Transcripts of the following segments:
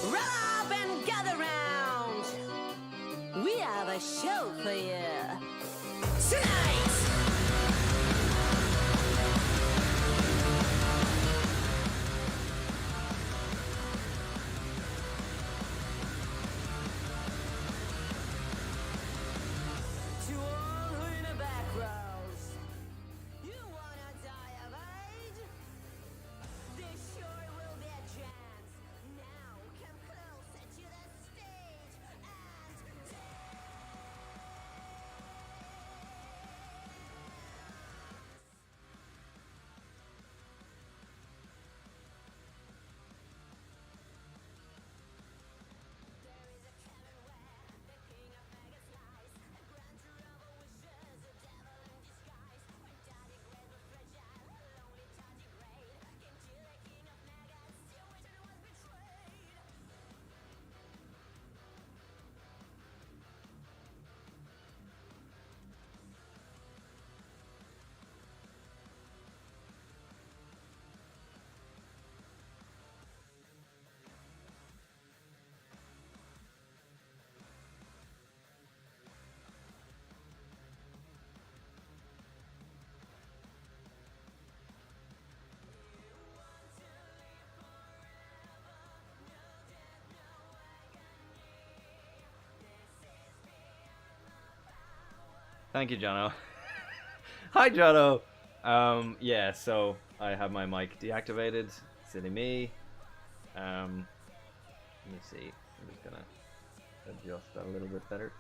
Rob and gather round. We have a show for you tonight. To all who in the back rows, you wanna die of age? There sure will be a chance. Now come closer to the stage and dance. There is a cabin where the king of maggots lies, a grand trouble wishes, a devil in disguise. When tardigrade was fragile, lonely tardigrade came to the king of maggots, to which it was betrayed. Thank you, Jono. Hi, Jono. Yeah, so I have my mic deactivated. Silly me. Let me see. I'm just gonna adjust that a little bit better.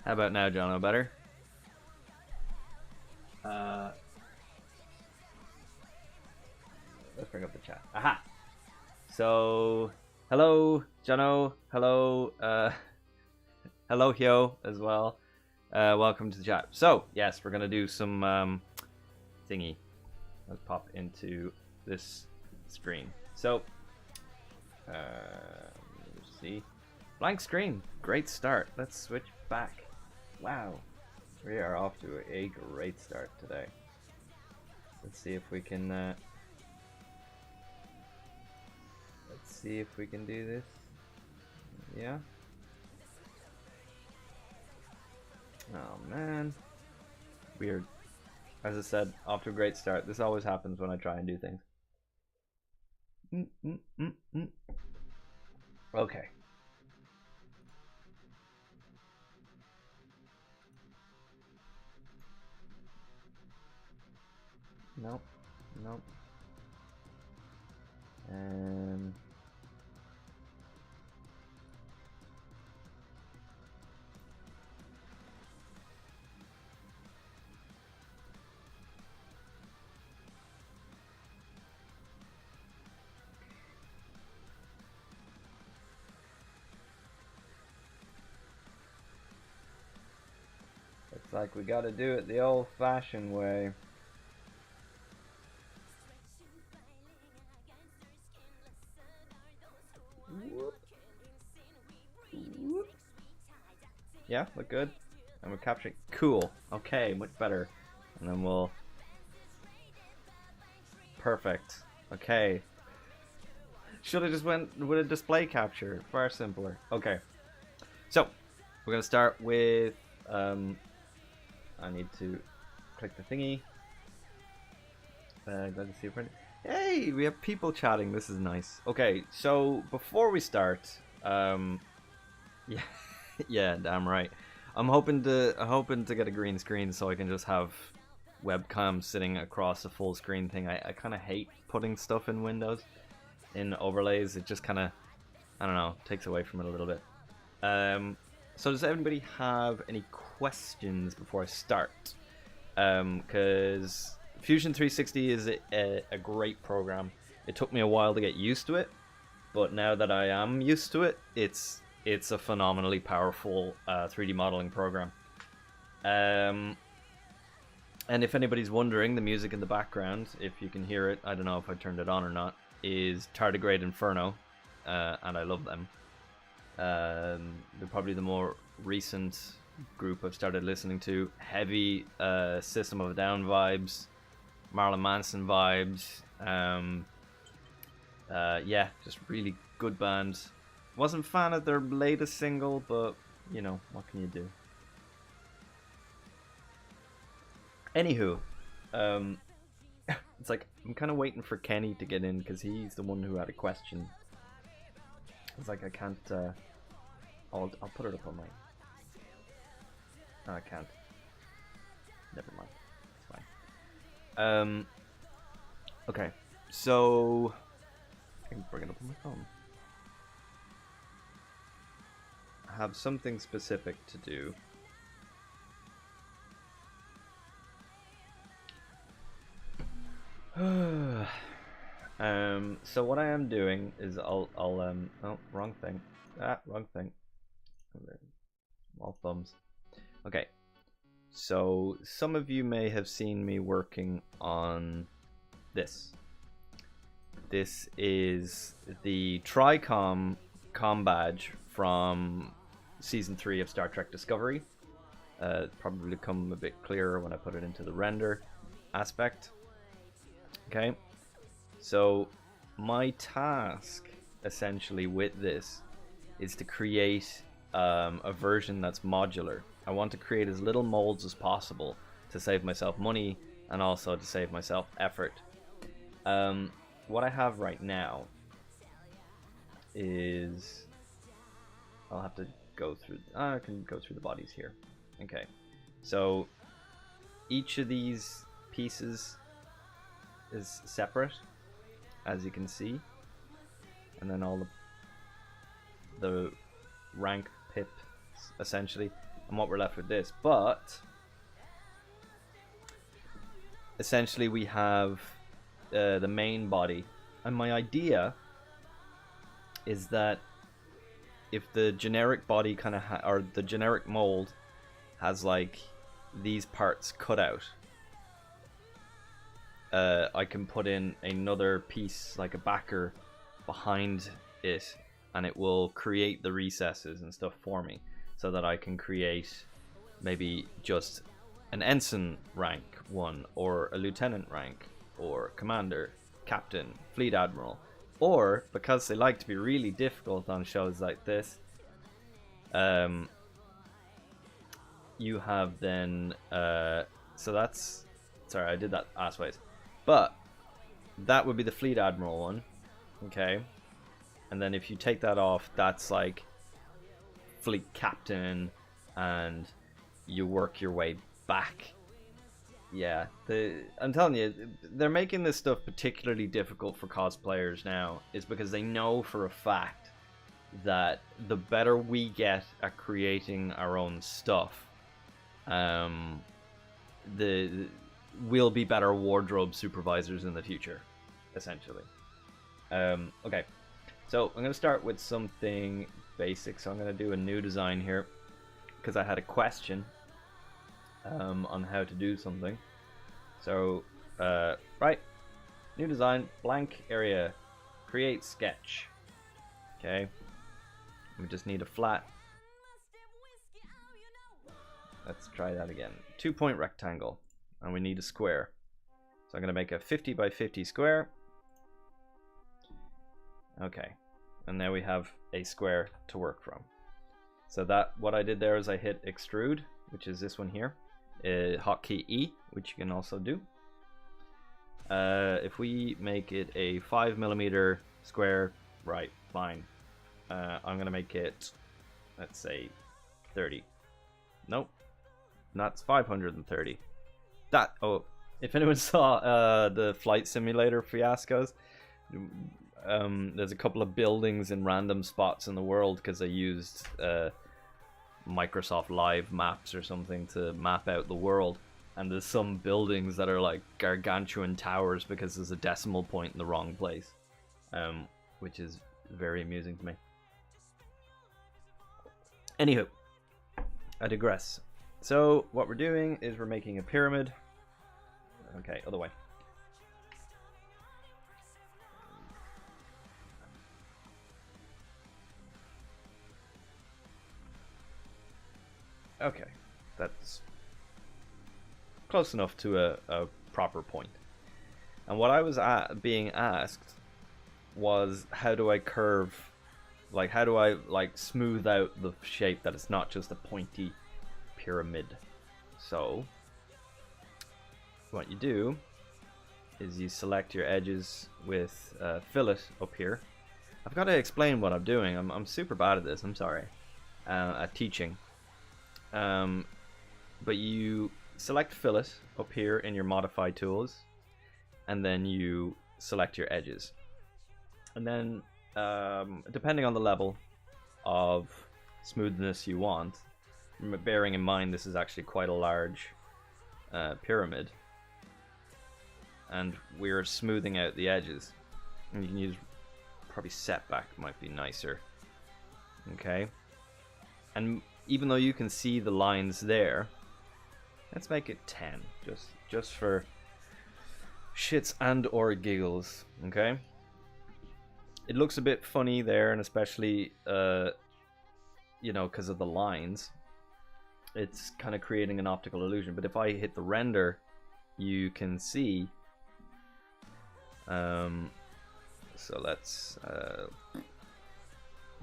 How about now, Jono? Better? Let's bring up the chat. Aha! So, hello, Jono. Hello, hello, Hyo, as well. Welcome to the chat. So, yes, we're gonna do some thingy. Let's pop into this screen. So, let's see. Blank screen. Great start. Let's switch back. Wow. We are off to a great start today. Let's see if we can let's see if we can do this. Yeah. Oh man. Weird. As I said, off to a great start. This always happens when I try and do things. Okay. Nope. Nope. Looks like we gotta do it the old-fashioned way. Whoop. Whoop. Yeah, look good. And we're capturing. Cool. Okay, much better. And then we'll. Perfect. Okay. Should have just went with a display capture. Far simpler. Okay. So, we're gonna start with. I need to click the thingy. Glad to see a friend. Hey, we have people chatting. This is nice. Okay, so before we start, yeah, yeah, damn right. I'm hoping to get a green screen so I can just have webcam sitting across a full screen thing. I kind of hate putting stuff in Windows, in overlays. It just kind of, I don't know, takes away from it a little bit. So does anybody have any questions before I start? Because Fusion 360 is a great program. It took me a while to get used to it, but now that I am used to it, it's a phenomenally powerful 3D modeling program. And if anybody's wondering, the music in the background, if you can hear it, I don't know if I turned it on or not, is Tardigrade Inferno, and I love them. They're probably the more recent group I've started listening to. Heavy System of a Down vibes, Marilyn Manson vibes. Yeah, just really good band. Wasn't a fan of their latest single, but you know, what can you do? Anywho, it's like I'm kind of waiting for Kenny to get in because he's the one who had a question. It's like I can't. I'll put it up on my. No, I can't. Never mind. It's fine. Okay, so I can bring it up on my phone. I have something specific to do. So what I am doing is I'll oh, wrong thing. Wrong thing. All thumbs. Okay. So some of you may have seen me working on this. This is the Tricom Combadge from season 3 of Star Trek Discovery. Probably become a bit clearer when I put it into the render aspect. Okay, so my task essentially with this is to create a version that's modular. I want to create as little molds as possible to save myself money and also to save myself effort. What I have right now is I'll have to go through. I can go through the bodies here. Okay, so each of these pieces is separate, as you can see, and then all the rank pips essentially, and what we're left with this. But essentially we have the main body, and my idea is that if the generic body kind of or the generic mold has like these parts cut out, I can put in another piece like a backer behind it, and it will create the recesses and stuff for me, so that I can create maybe just an ensign rank one, or a lieutenant rank, or commander, captain, fleet admiral, or because they like to be really difficult on shows like this, you have then so that's, sorry, I did that assways, but that would be the fleet admiral one. Okay, and then if you take that off, that's like fleet captain, and you work your way back. Yeah, I'm telling you, they're making this stuff particularly difficult for cosplayers now, is because they know for a fact that the better we get at creating our own stuff, we'll be better wardrobe supervisors in the future, essentially. Okay, so I'm going to start with something basic. So I'm going to do a new design here, because I had a question on how to do something. So, right, new design, blank area, create sketch. Okay, we just need a flat. Let's try that again. 2-point rectangle, and we need a square. So I'm going to make a 50 by 50 square. Okay, and now we have a square to work from. So that, what I did there is I hit extrude, which is this one here, hotkey E, which you can also do. If we make it a 5mm square, right, fine. I'm gonna make it, let's say, 30. Nope, that's 530. That, oh, if anyone saw the flight simulator fiascos, there's a couple of buildings in random spots in the world because they used Microsoft Live Maps or something to map out the world, and there's some buildings that are like gargantuan towers because there's a decimal point in the wrong place, which is very amusing to me. Anywho, I digress. So what we're doing is we're making a pyramid. Okay, other way. Okay, that's close enough to a proper point. And what I was being asked was, how do I curve, like how do I like smooth out the shape that it's not just a pointy pyramid. So what you do is you select your edges with fillet up here. I've got to explain what I'm doing. I'm super bad at this. I'm sorry. At teaching. But you select fillet up here in your modify tools, and then you select your edges. And then, depending on the level of smoothness you want, bearing in mind this is actually quite a large pyramid, and we're smoothing out the edges. And you can use probably setback might be nicer. Okay, and even though you can see the lines there, let's make it 10, just for shits and or giggles. Okay, it looks a bit funny there, and especially you know, because of the lines, it's kind of creating an optical illusion. But if I hit the render, you can see so let's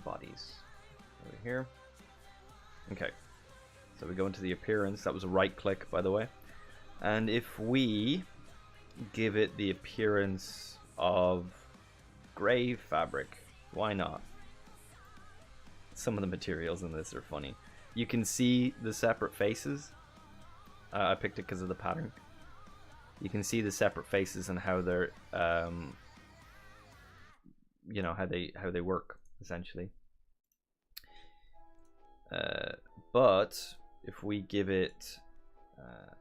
bodies over here. Okay, so we go into the appearance. That was a right click, by the way. And if we give it the appearance of gray fabric, why not? Some of the materials in this are funny. You can see the separate faces. I picked it because of the pattern. You can see the separate faces and how they're you know, how they work essentially. But if we give it there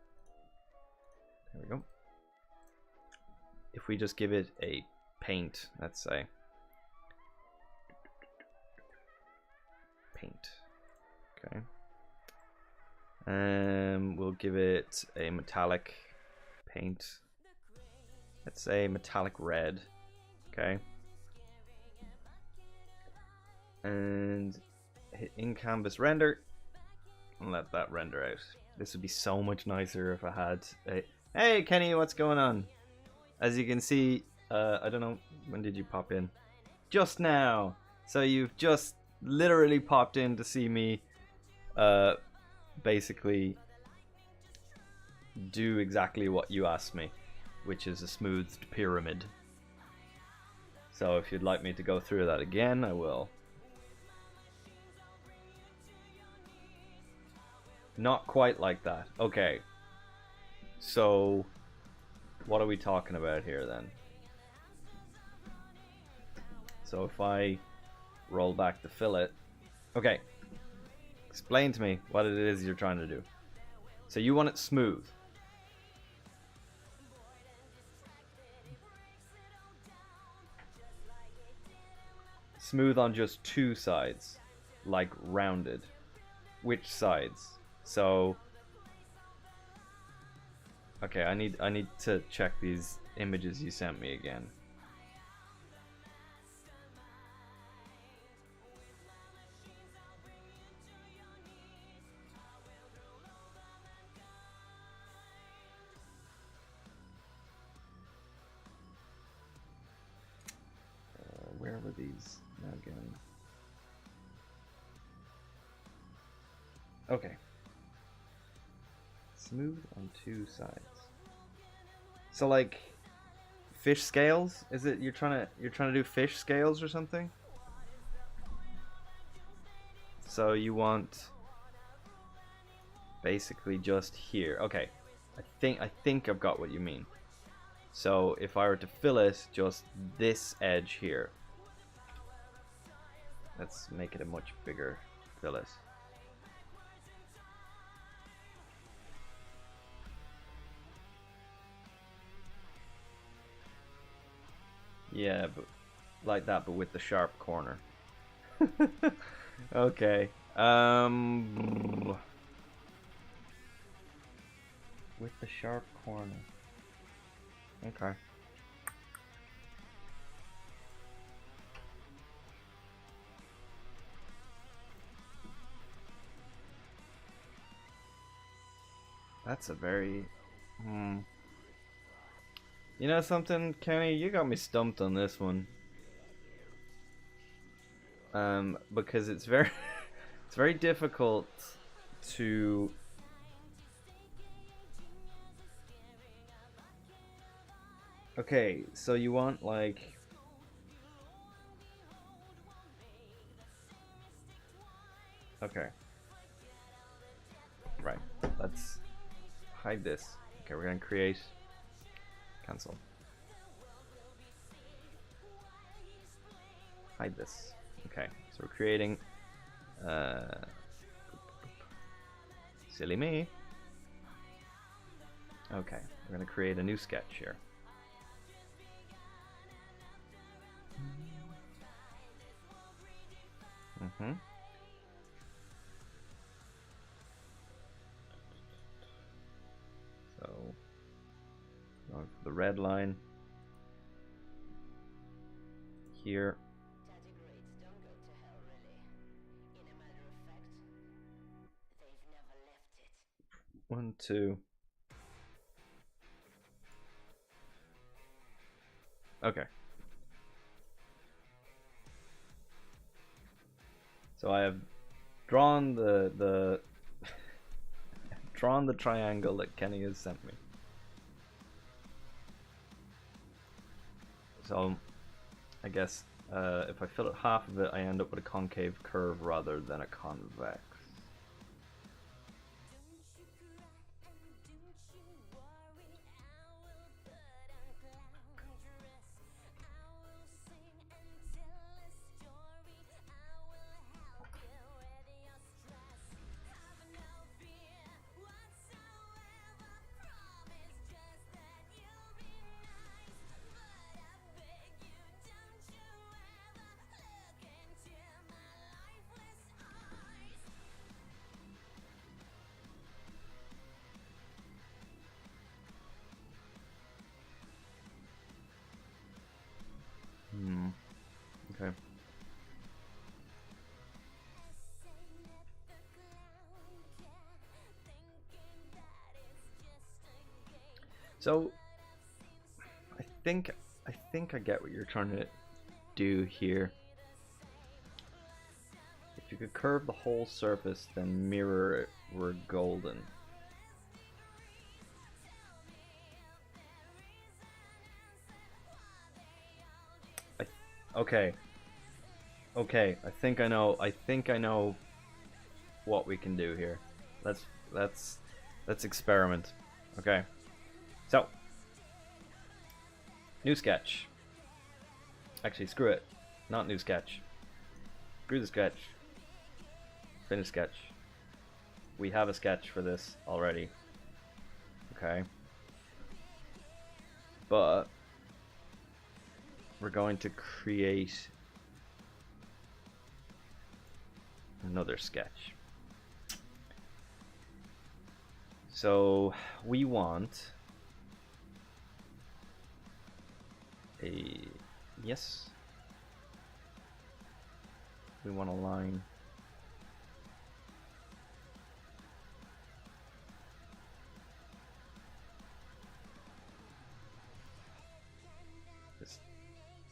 we go. If we just give it a paint, let's say paint, okay, we'll give it a metallic paint, let's say metallic red, okay, and hit in canvas render and let that render out. This would be so much nicer if I had a... Hey Kenny, what's going on? As you can see, I don't know, when did you pop in? Just now. So you've just literally popped in to see me basically do exactly what you asked me, which is a smoothed pyramid. So if you'd like me to go through that again, I will. Not quite like that. Okay. So what are we talking about here then? So if I roll back the fillet, okay, explain to me what it is you're trying to do. So you want it smooth. Smooth on just two sides, like rounded. Which sides? So okay, I need to check these images you sent me again. Where were these again? Okay. Smooth on two sides. So like fish scales? Is it you're trying to do fish scales or something? So you want basically just here. Okay. I think I've got what you mean. So if I were to fillet just this edge here. Let's make it a much bigger fillet. Yeah, but like that, but with the sharp corner. Okay. With the sharp corner. Okay. That's a very... You know something, Kenny? You got me stumped on this one. Because it's very... it's very difficult to... Okay, so you want, like... Okay. Right, let's hide this. Okay, we're gonna create... Cancel. Hide this. Okay, so we're creating... Silly me. Okay, we're gonna create a new sketch here. So, going for the red line here. Tardigrades don't go to hell, really. In a matter of fact, they've never left it. 1, 2. Okay. So I have drawn the drawn the triangle that Kenny has sent me. So I guess if I fill it half of it, I end up with a concave curve rather than a convex. Okay. So I think I get what you're trying to do here. If you could curve the whole surface, then mirror it were golden. Okay. Okay, I think I know what we can do here. Let's experiment. Okay. So, new sketch. Actually, screw it. Not new sketch. Screw the sketch. Finish sketch. We have a sketch for this already. Okay. But we're going to create another sketch. So we want a... Yes. We want a line.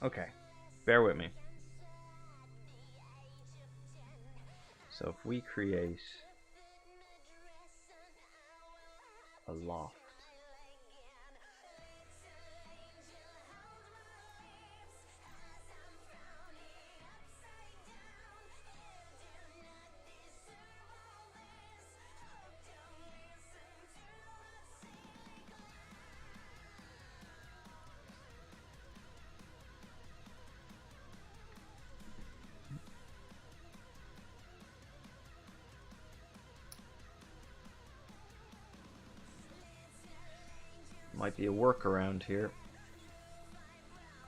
Okay, bear with me. So if we create a loft, might be a workaround here.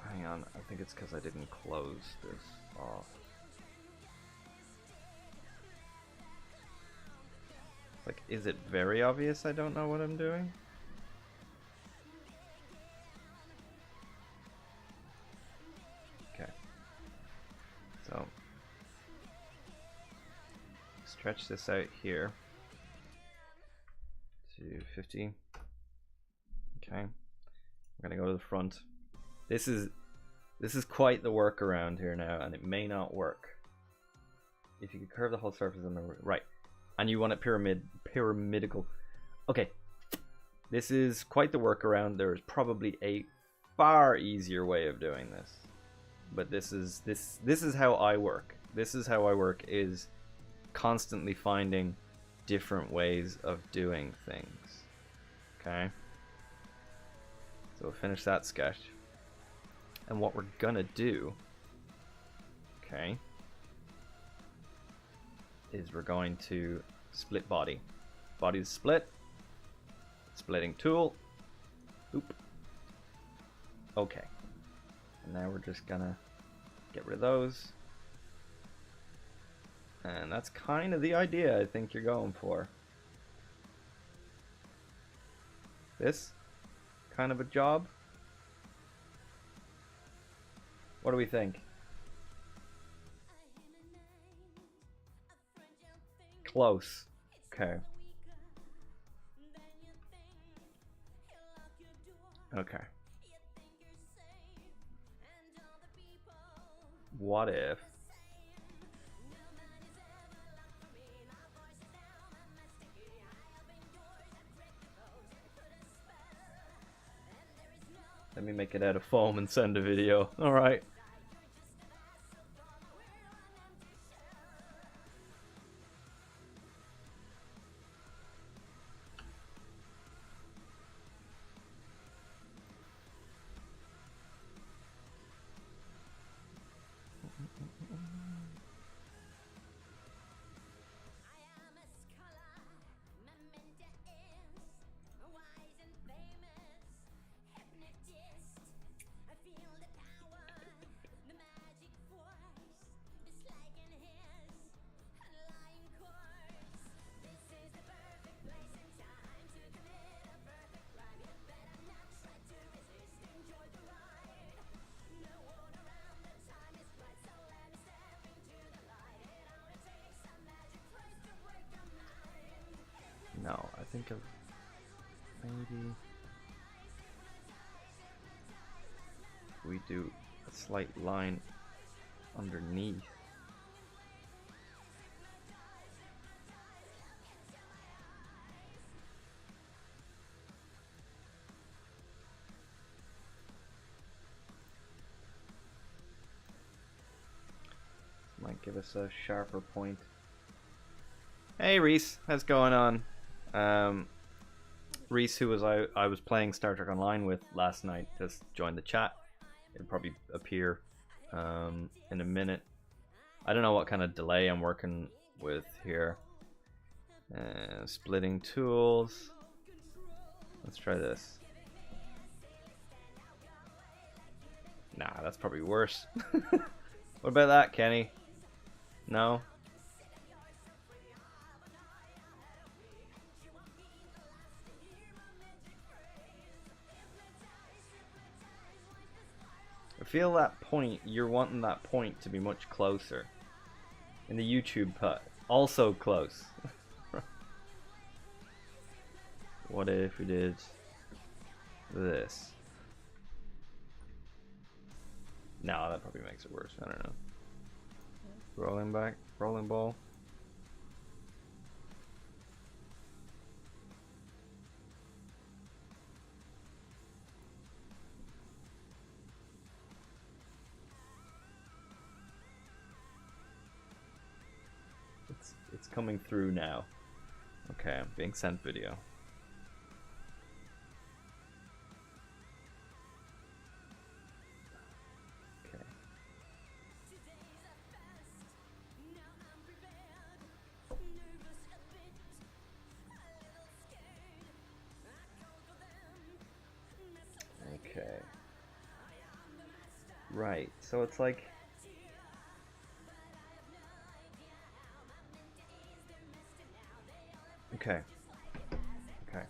Hang on, I think it's because I didn't close this off. Like, is it very obvious I don't know what I'm doing? Okay. So, stretch this out here to 50. Okay, I'm gonna go to the front. This is quite the workaround here now, and it may not work. If you could curve the whole surface on the right, and you want it pyramidical. Okay, this is quite the workaround. There is probably a far easier way of doing this, but this is how I work. This is how I work, is constantly finding different ways of doing things. Okay, so we'll finish that sketch, and what we're gonna do, okay, is we're going to split body. Body's split. Splitting tool. Oop. Okay. And now we're just gonna get rid of those. And that's kind of the idea I think you're going for. This kind of a job. What do we think? Close. Okay. Okay. What if let me make it out of foam and send a video. All right. No, I think of maybe we do a slight line underneath. Might give us a sharper point. Hey Reese, how's going on? Reese, who was I was playing Star Trek Online with last night, just joined the chat. It'll probably appear in a minute. I don't know what kind of delay I'm working with here. Splitting tools. Let's try this. Nah, that's probably worse. What about that, Kenny? No? I feel that point, you're wanting that point to be much closer. In the YouTube cut, also close. What if we did this? No, that probably makes it worse. I don't know. Rolling back, rolling ball. It's coming through now. Okay, I'm being sent video. Okay. Okay. Right, so it's like okay. Okay.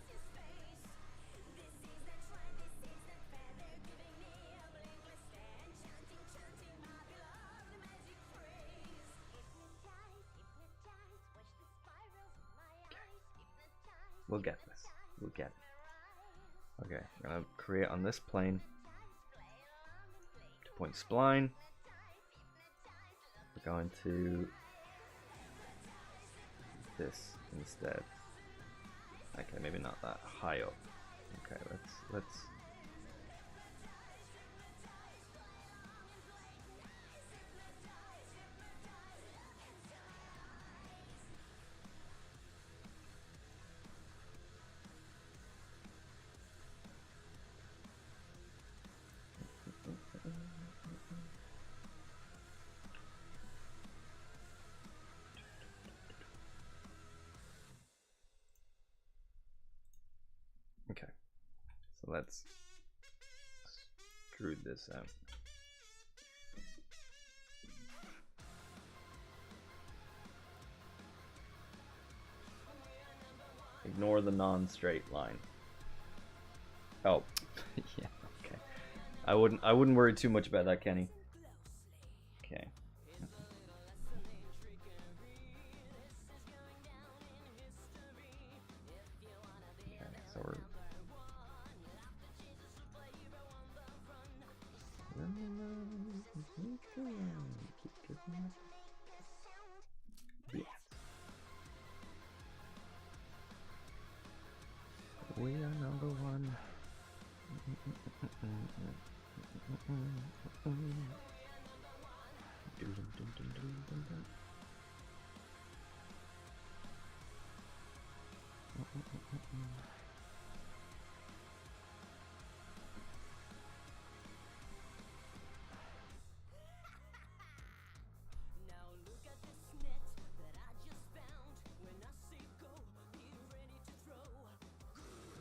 We'll get this. We'll get it. Okay, I'm gonna create on this plane 2-point spline. We're going to this instead. Okay, maybe not that high up. Okay, let's okay. So let's extrude this out. Ignore the non-straight line. Oh, yeah, okay. I wouldn't worry too much about that, Kenny. Okay. Okay, so we're yeah. We are number one.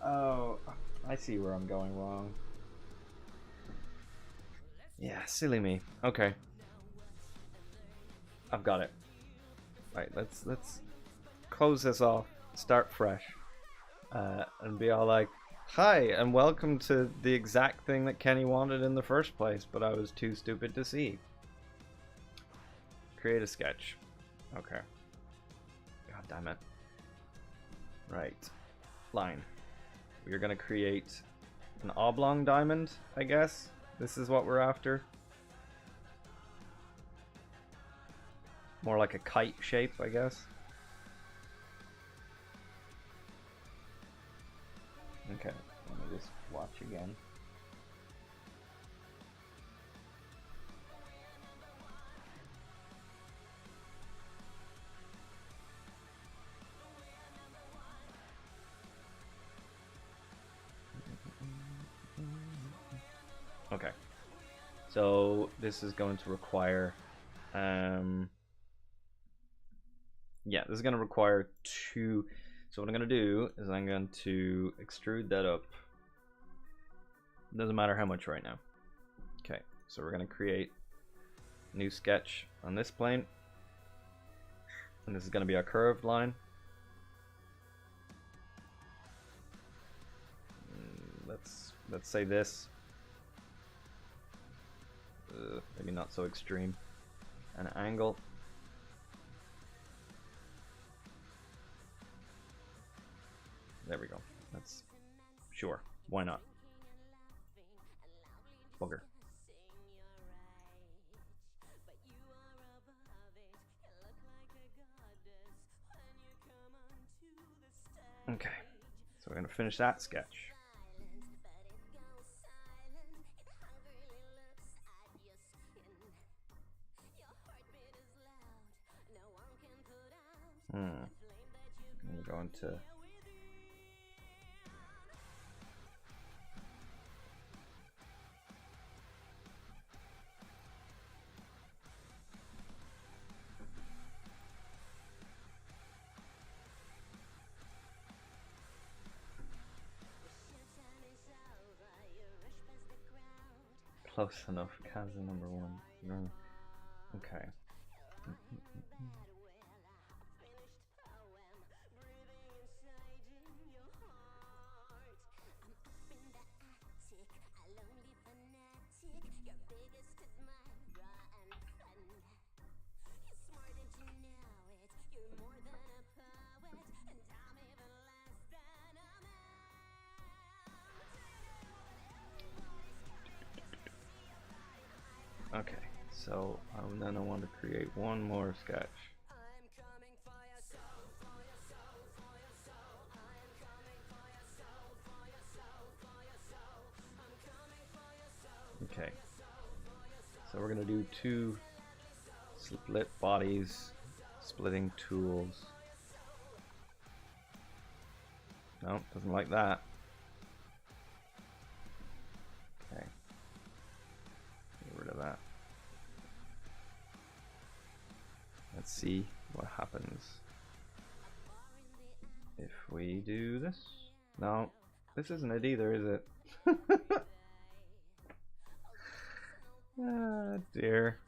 Oh, I see where I'm going wrong. Yeah, silly me. Okay. I've got it. Right, let's close this off, start fresh, and be all like, hi, and welcome to the exact thing that Kenny wanted in the first place, but I was too stupid to see. Create a sketch. Okay. God damn it. Right. Line. We're gonna create an oblong diamond, I guess. This is what we're after. More like a kite shape, I guess. Okay, let me just watch again. Okay, so this is going to require, yeah, this is going to require two. So what I'm going to do is I'm going to extrude that up. It doesn't matter how much right now. Okay, so we're going to create a new sketch on this plane, and this is going to be our curved line. Let's say this. Maybe not so extreme. An angle. There we go. That's sure. Why not? Bugger. Okay. So we're gonna finish that sketch. I'm going to close enough. Kaza number one. Okay. Okay, so then I want to create one more sketch. Okay, so we're gonna do two split bodies, splitting tools. No, doesn't like that. Okay, get rid of that. Let's see what happens if we do this. No, this isn't it either, is it? Ah, dear.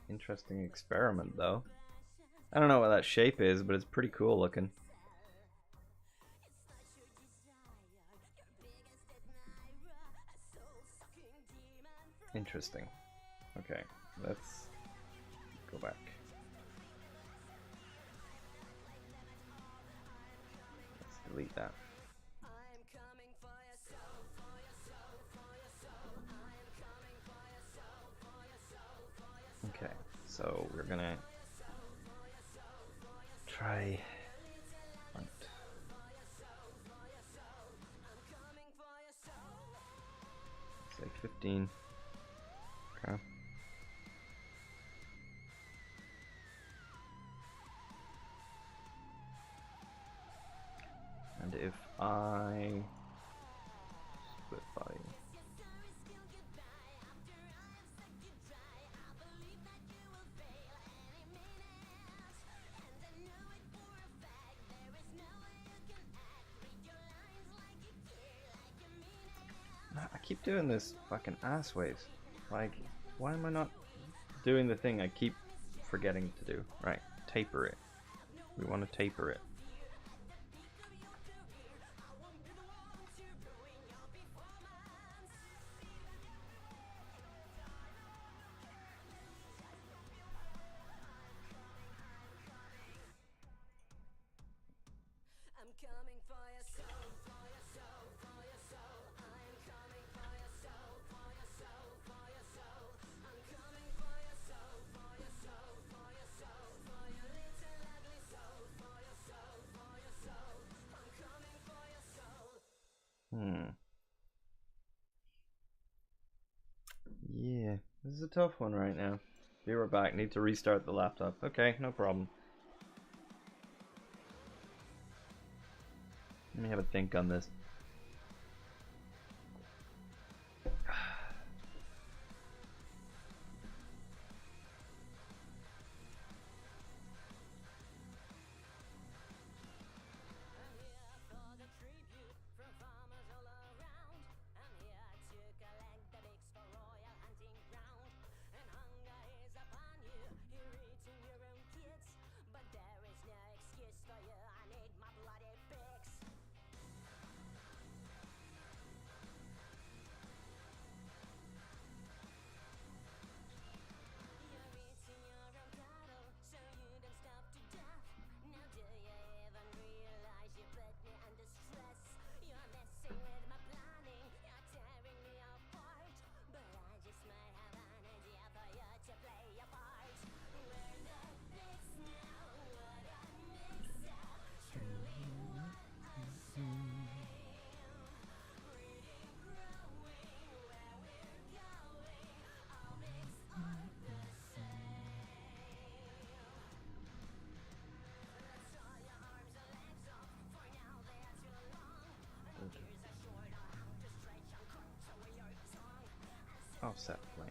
Interesting experiment, though. I don't know what that shape is, but it's pretty cool looking. Interesting. Okay, let's go back. Let's delete that. Okay, so we're gonna try front. Say 15. Okay. And if I split body. I keep doing this fucking ass ways. Like, why am I not doing the thing I keep forgetting to do? Right, taper it. We want to taper it. Yeah, this is a tough one right now. Be right back. Need to restart the laptop. Okay, no problem. Let me have a think on this. Offset plane.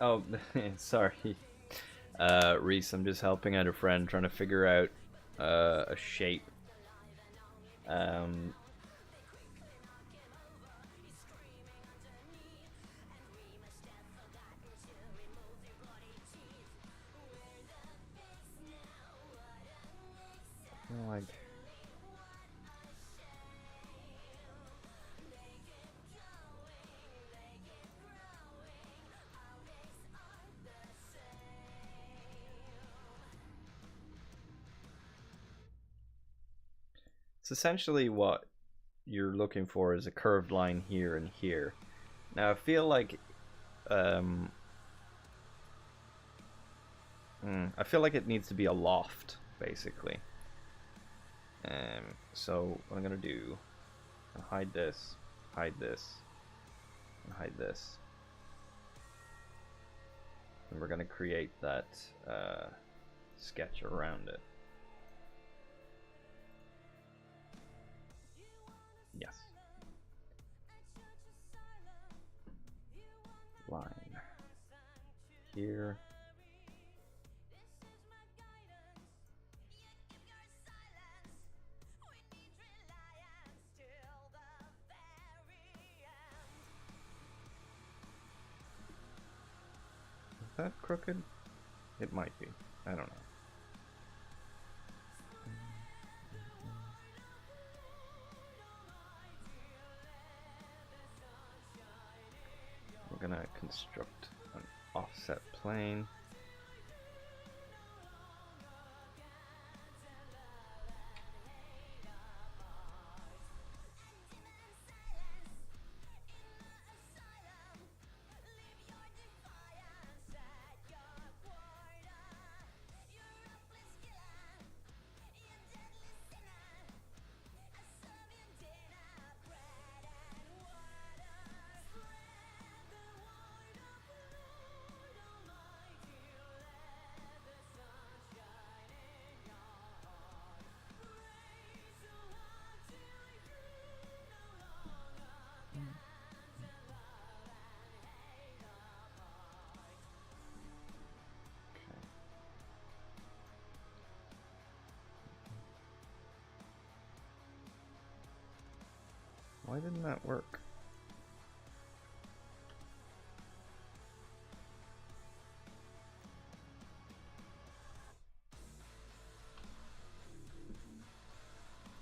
Oh, sorry. Reese, I'm just helping out a friend trying to figure out a shape. Um, like it's essentially what you're looking for is a curved line here and here. Now I feel like um, I feel like it needs to be a loft, basically. So what I'm gonna do, I'll hide this, and hide this, and we're gonna create that sketch around it. Yes. Line here. Is that crooked? It might be. I don't know. We're gonna construct an offset plane. Why didn't that work?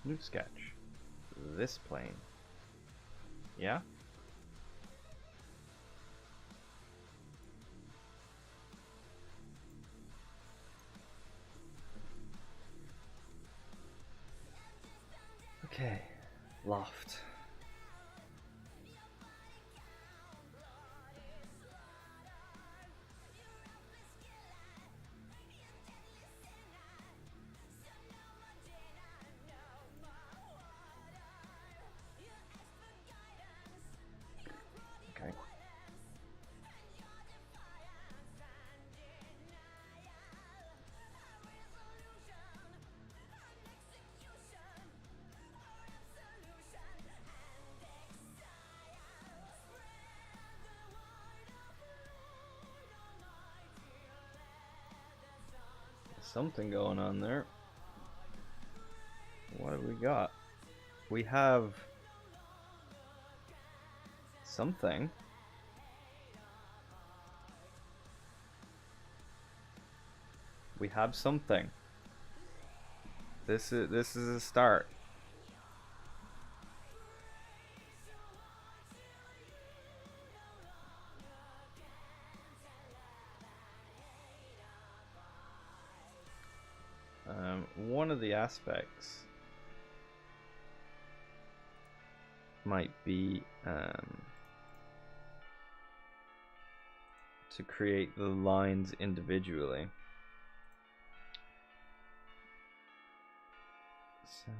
New sketch. This plane. Yeah? Okay. Loft. Okay. Something going on there. What have we got? We have something. We have something. This is a start. One of the aspects might be to create the lines individually. So.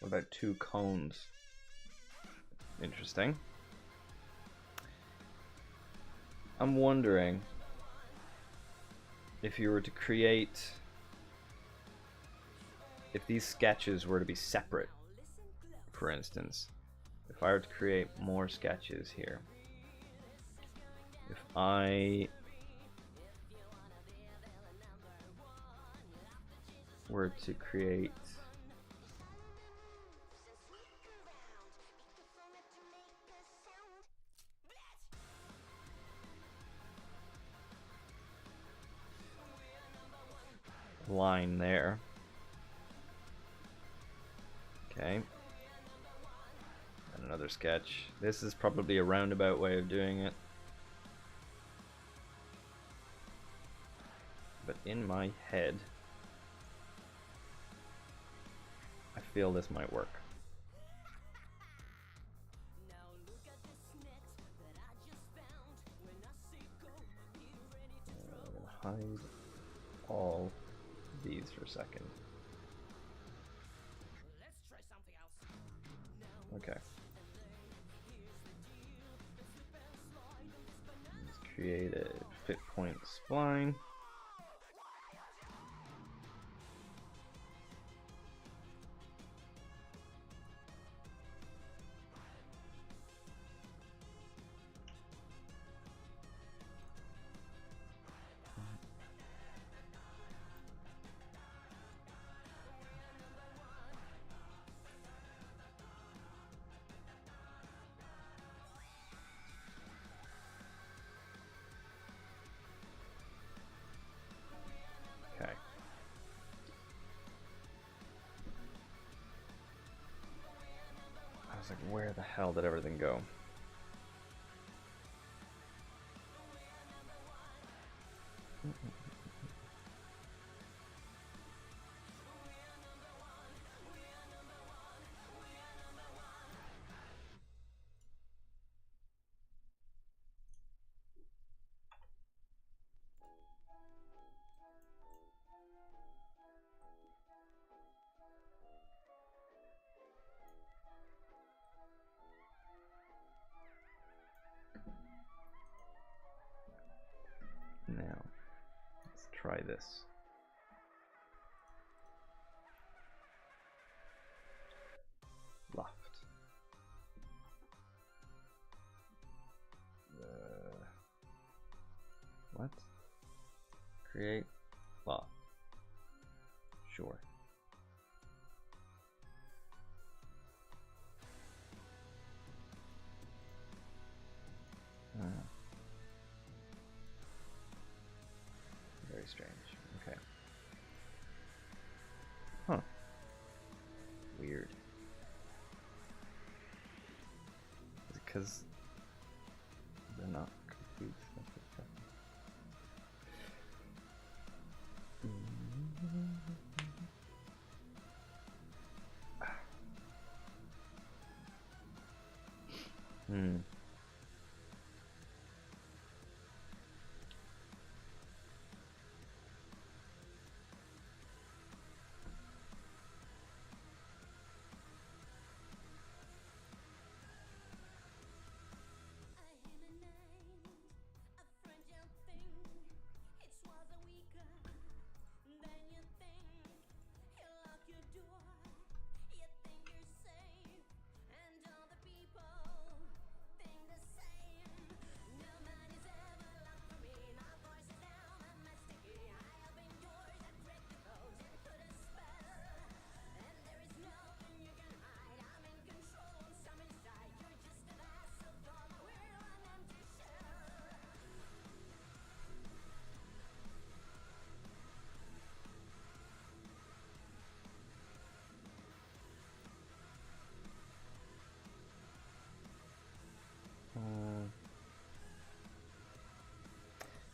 What about two cones? Interesting. I'm wondering if you were to create if these sketches were to be separate, for instance, if I were to create more sketches here, if I were to create a line there, okay, and another sketch. This is probably a roundabout way of doing it, but in my head I feel this might work. Hide all these for a second. Okay. Let's create a fit point spline. Okay. I was like, where the hell did everything go? Now, let's try this. Left. What? Create loft. Sure. Very strange. Okay. Huh. Weird. Is it because they're not complete? Hmm.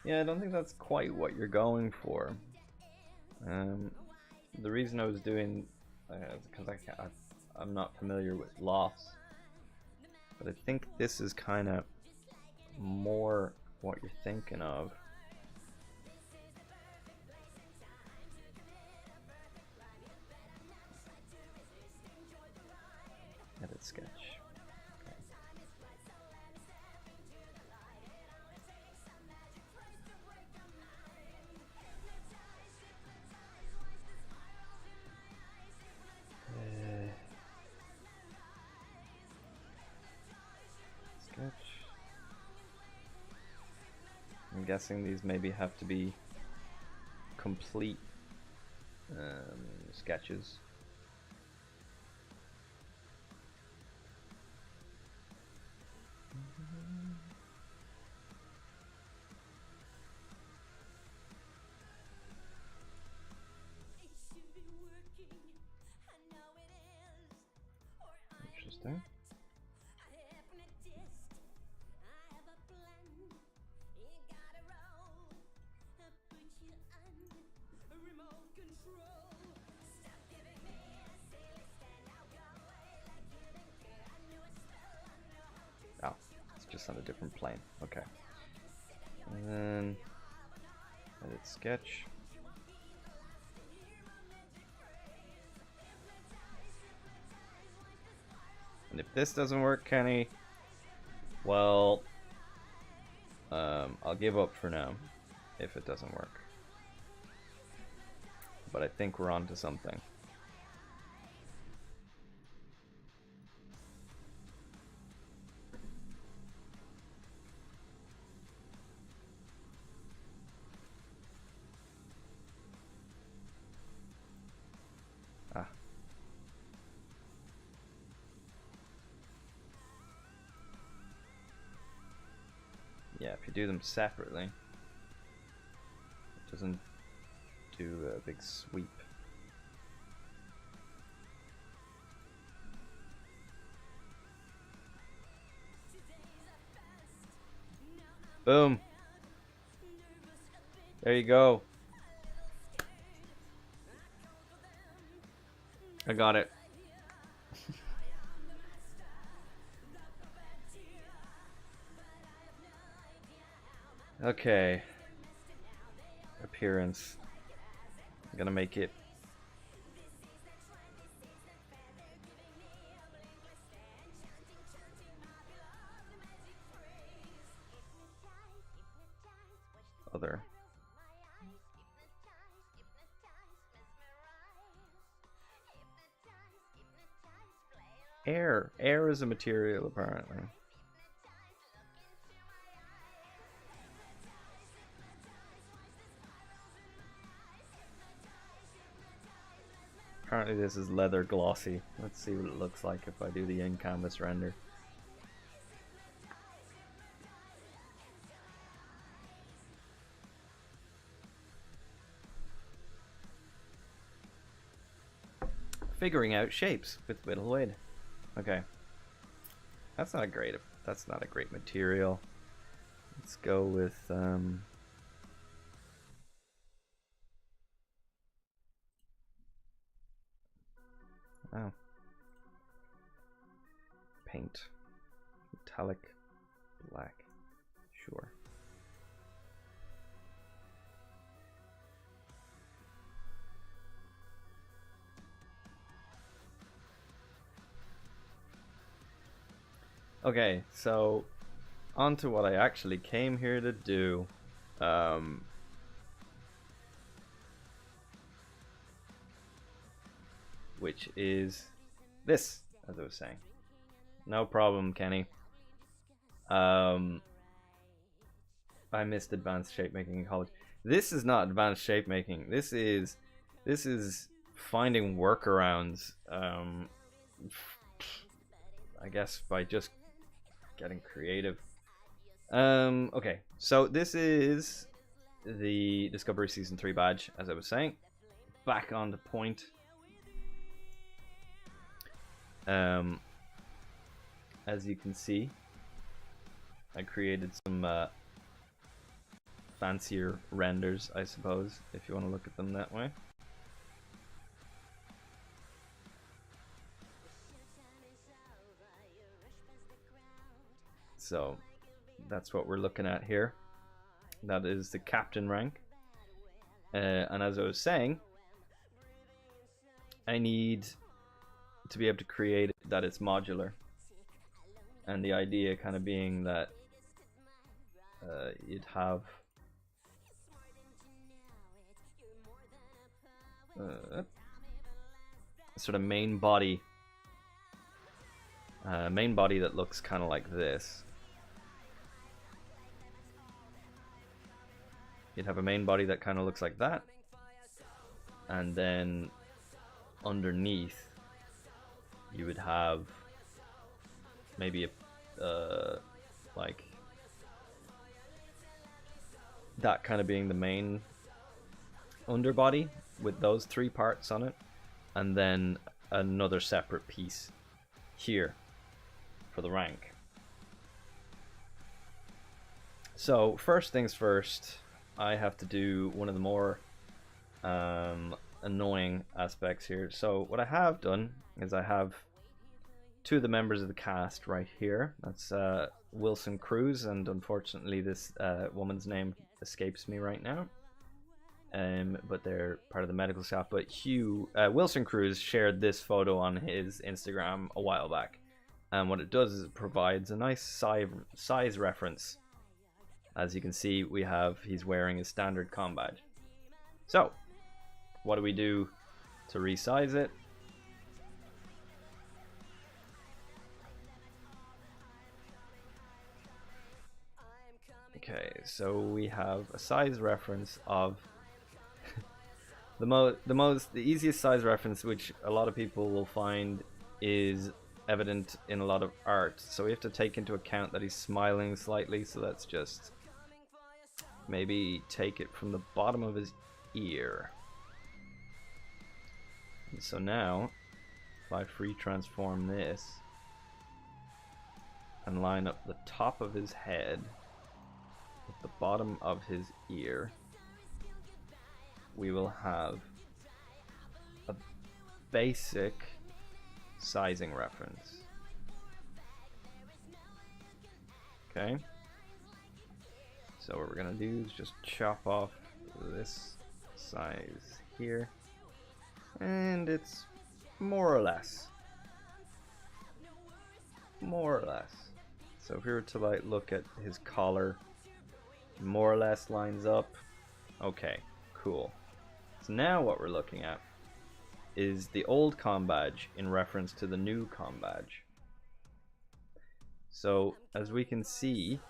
Yeah, I don't think that's quite what you're going for. The reason I was doing is because I'm not familiar with lofts, but I think this is kind of more what you're thinking of. Edit sketch. Okay. I'm guessing these maybe have to be complete sketches. Interesting. Oh, it's just on a different plane. Okay. And then edit sketch. And if this doesn't work, Kenny, well, I'll give up for now if it doesn't work. But I think we're on to something. Ah. Yeah, if you do them separately, it doesn't do a big sweep. Boom. There you go. I got it. Okay. Appearance. I'm gonna make it. Other. Air. Air is a material, apparently. Apparently this is leather glossy. Let's see what it looks like if I do the in-canvas render. Figuring out shapes with Whittle Wade. Okay. That's not a great material. Let's go with oh. Paint. Metallic black. Sure. Okay, so on to what I actually came here to do. Which is this, as I was saying. No problem, Kenny. I missed advanced shapemaking in college. This is not advanced shapemaking. This is finding workarounds. I guess by just getting creative. Okay, so this is the Discovery Season 3 badge, as I was saying. Back on the point. As you can see, I created some fancier renders, I suppose, if you want to look at them that way. So that's what we're looking at here. That is the captain rank. And as I was saying, I need to be able to create that it's modular. And the idea kind of being that you'd have sort of main body that looks kind of like this. you'd have a main body that kind of looks like that, and then underneath you would have maybe a like that kind of being the main underbody with those three parts on it, and then another separate piece here for the rank. So first things first, I have to do one of the more annoying aspects here. So what I have done is I have two of the members of the cast right here. That's Wilson Cruz, and unfortunately this woman's name escapes me right now. But they're part of the medical staff. But Wilson Cruz shared this photo on his Instagram a while back, and what it does is it provides a nice size reference. As you can see, he's wearing a standard Combadge. So what do we do to resize it? Okay, so we have a size reference of the easiest size reference, which a lot of people will find is evident in a lot of art. So we have to take into account that he's smiling slightly, so let's just maybe take it from the bottom of his ear. And so now if I free transform this and line up the top of his head with the bottom of his ear, we will have a basic sizing reference. Okay, so what we're gonna do is just chop off this size here, and it's more or less. So if we were to like look at his collar, more or less lines up. Okay, cool. So now what we're looking at is the old Combadge in reference to the new Combadge. So as we can see,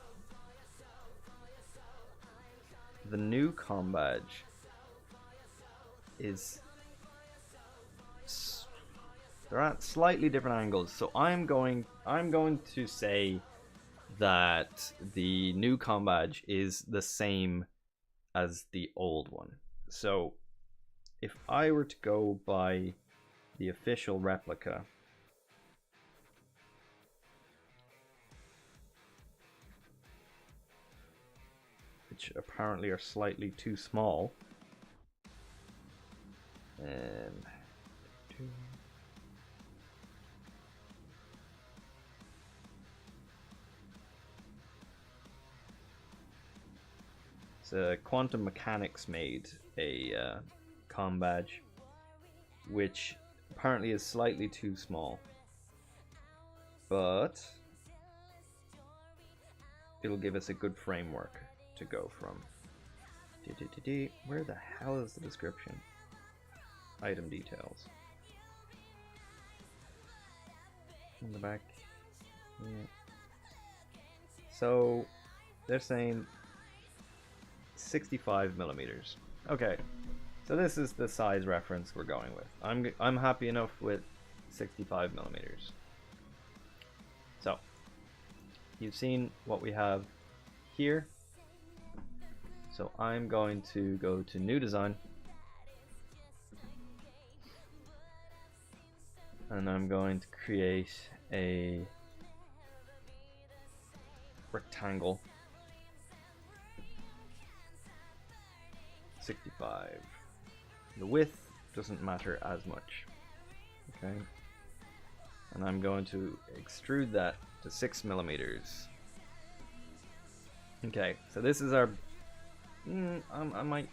the new Combadge is they're at slightly different angles. So I'm going to say that the new Combadge is the same as the old one. So if I were to go by the official replica, which apparently are slightly too small, Quantum Mechanics made a Combadge which apparently is slightly too small, but it'll give us a good framework to go from. Where the hell is the description? Item details. In the back. Yeah. So they're saying 65 millimeters. Okay, so this is the size reference we're going with. I'm happy enough with 65 millimeters. So you've seen what we have here. So I'm going to go to New Design, and I'm going to create a rectangle. 65. The width doesn't matter as much. Okay, and I'm going to extrude that to 6 millimeters. Okay, so this is our. I might.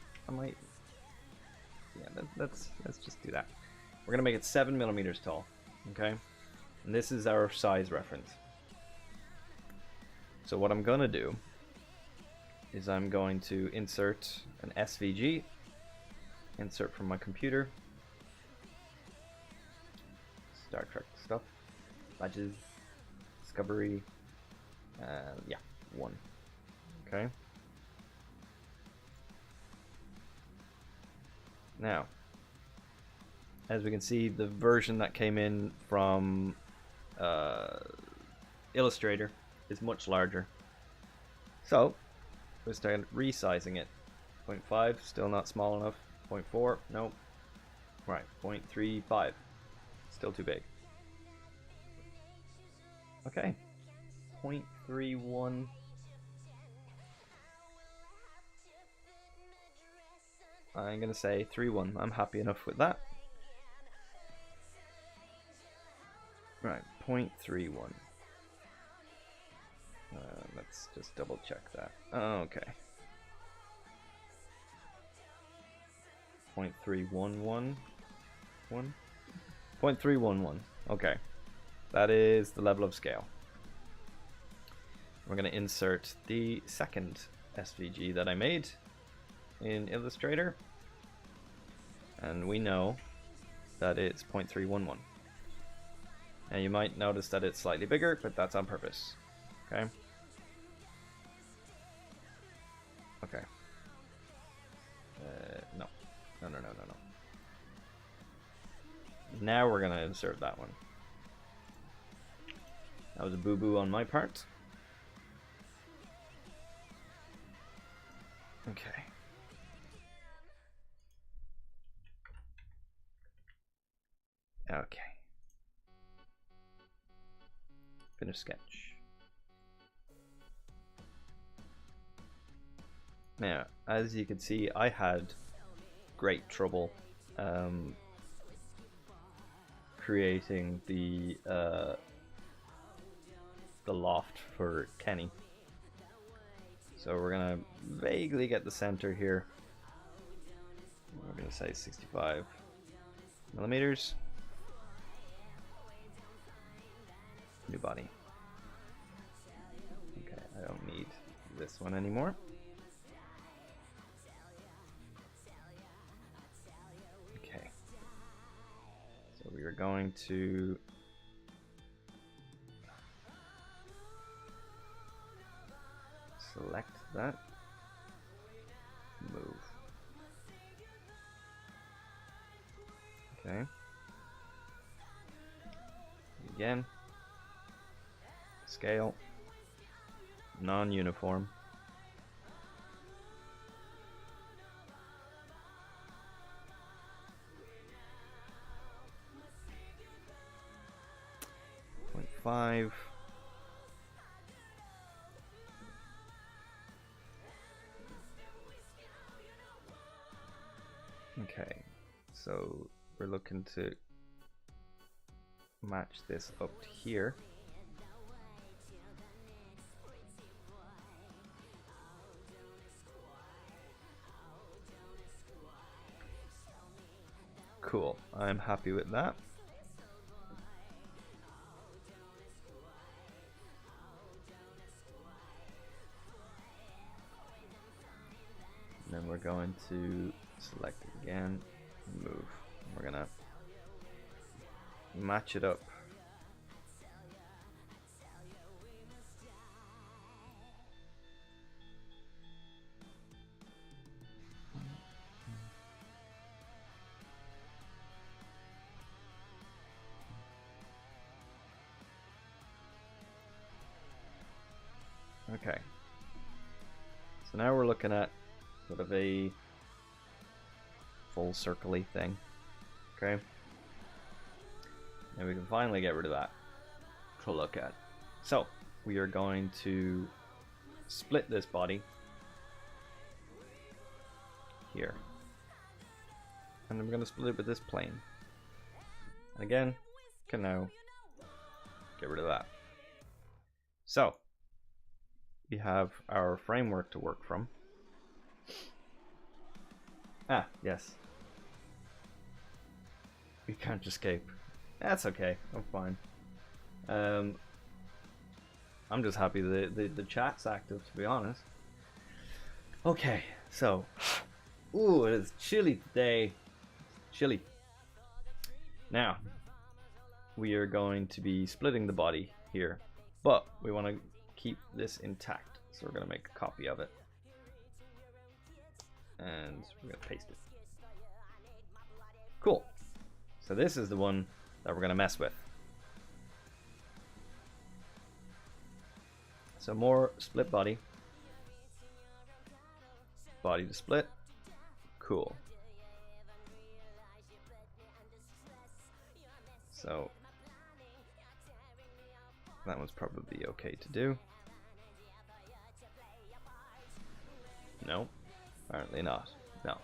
Yeah, let's just do that. We're gonna make it 7 millimeters tall. Okay, and this is our size reference. So what I'm gonna do is I'm going to insert an SVG, insert from my computer, Star Trek stuff, badges, discovery, yeah, 1. Okay. Now, as we can see, the version that came in from Illustrator is much larger. So, we start resizing it. 0.5, still not small enough. 0.4, nope. Right, 0.35, still too big. Okay, 0.31. I'm gonna say 3.1. I'm happy enough with that. Right, 0.31. Let's just double check that. Okay. 0.311. 0.311. Okay. That is the level of scale. We're going to insert the second SVG that I made in Illustrator. And we know that it's 0.311. And you might notice that it's slightly bigger, but that's on purpose. Okay. Okay. No. No. Now we're gonna insert that one. That was a boo-boo on my part. Okay. Okay. Finish sketch. Now, as you can see, I had great trouble creating the loft for Kenny. So we're gonna vaguely get the center here. We're gonna say 65 millimeters. New body. Okay, I don't need this one anymore. Okay. So we are going to select that. Move. Okay. Again. Scale. Non-uniform. .5. Okay, so we're looking to match this up to here. Cool, I'm happy with that. And then we're going to select it again, move. We're gonna match it up. Okay. So now we're looking at sort of a full circle-y thing. Okay. And we can finally get rid of that to look at. So we are going to split this body here. And I'm going to split it with this plane. And again, can now get rid of that. So we have our framework to work from. Ah, yes. We can't escape. That's okay. I'm fine. I'm just happy the chat's active, to be honest. Okay, so. Ooh, it is chilly today. Chilly. Now, we are going to be splitting the body here, but we want to keep this intact, so we're going to make a copy of it. And we're going to paste it. Cool. So this is the one that we're going to mess with. So more split body. Body to split. Cool. So that one's probably okay to do. No, apparently not. No.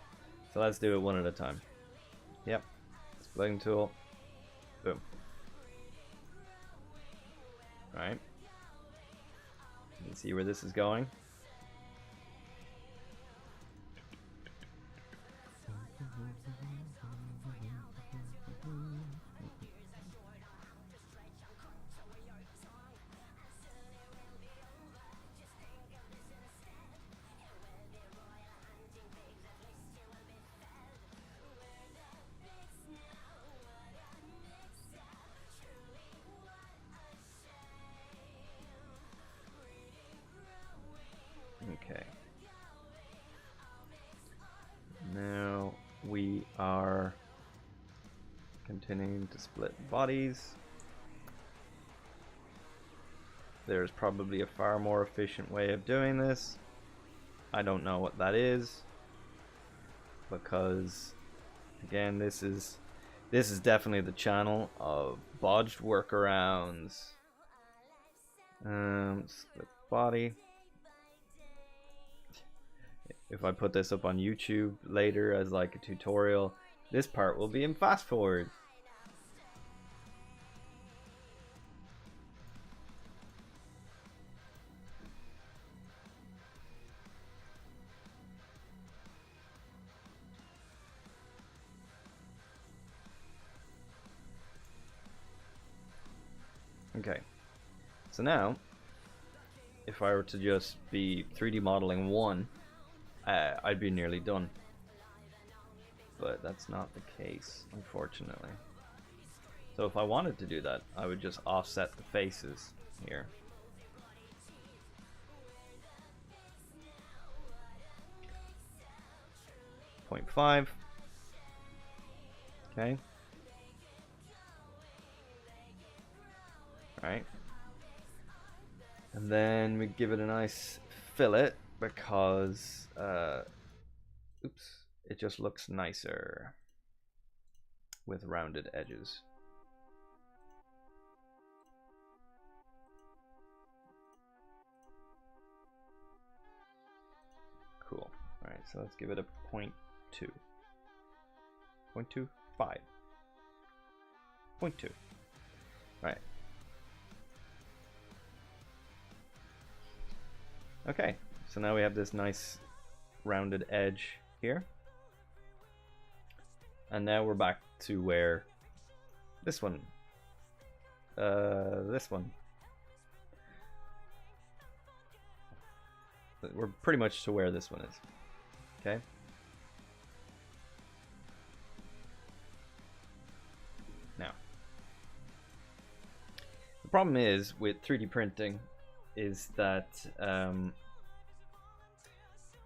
So let's do it one at a time. Yep. Splitting tool. Boom. Alright. You can see where this is going. Okay. Now we are continuing to split bodies. There's probably a far more efficient way of doing this. I don't know what that is, because again, this is definitely the channel of bodged workarounds. Split body. If I put this up on YouTube later as like a tutorial, this part will be in fast forward. Okay, so now if I were to just be 3D modeling one, I'd be nearly done. But that's not the case, unfortunately. So if I wanted to do that, I would just offset the faces here. .5. Okay. Alright. And then we give it a nice fillet because oops, it just looks nicer with rounded edges. Cool. Alright, so let's give it a 0.2. 0.25. 0.2. Right. Okay, so now we have this nice rounded edge here. And now we're back to where this one, we're pretty much to where this one is. Okay. Now, the problem is with 3D printing is that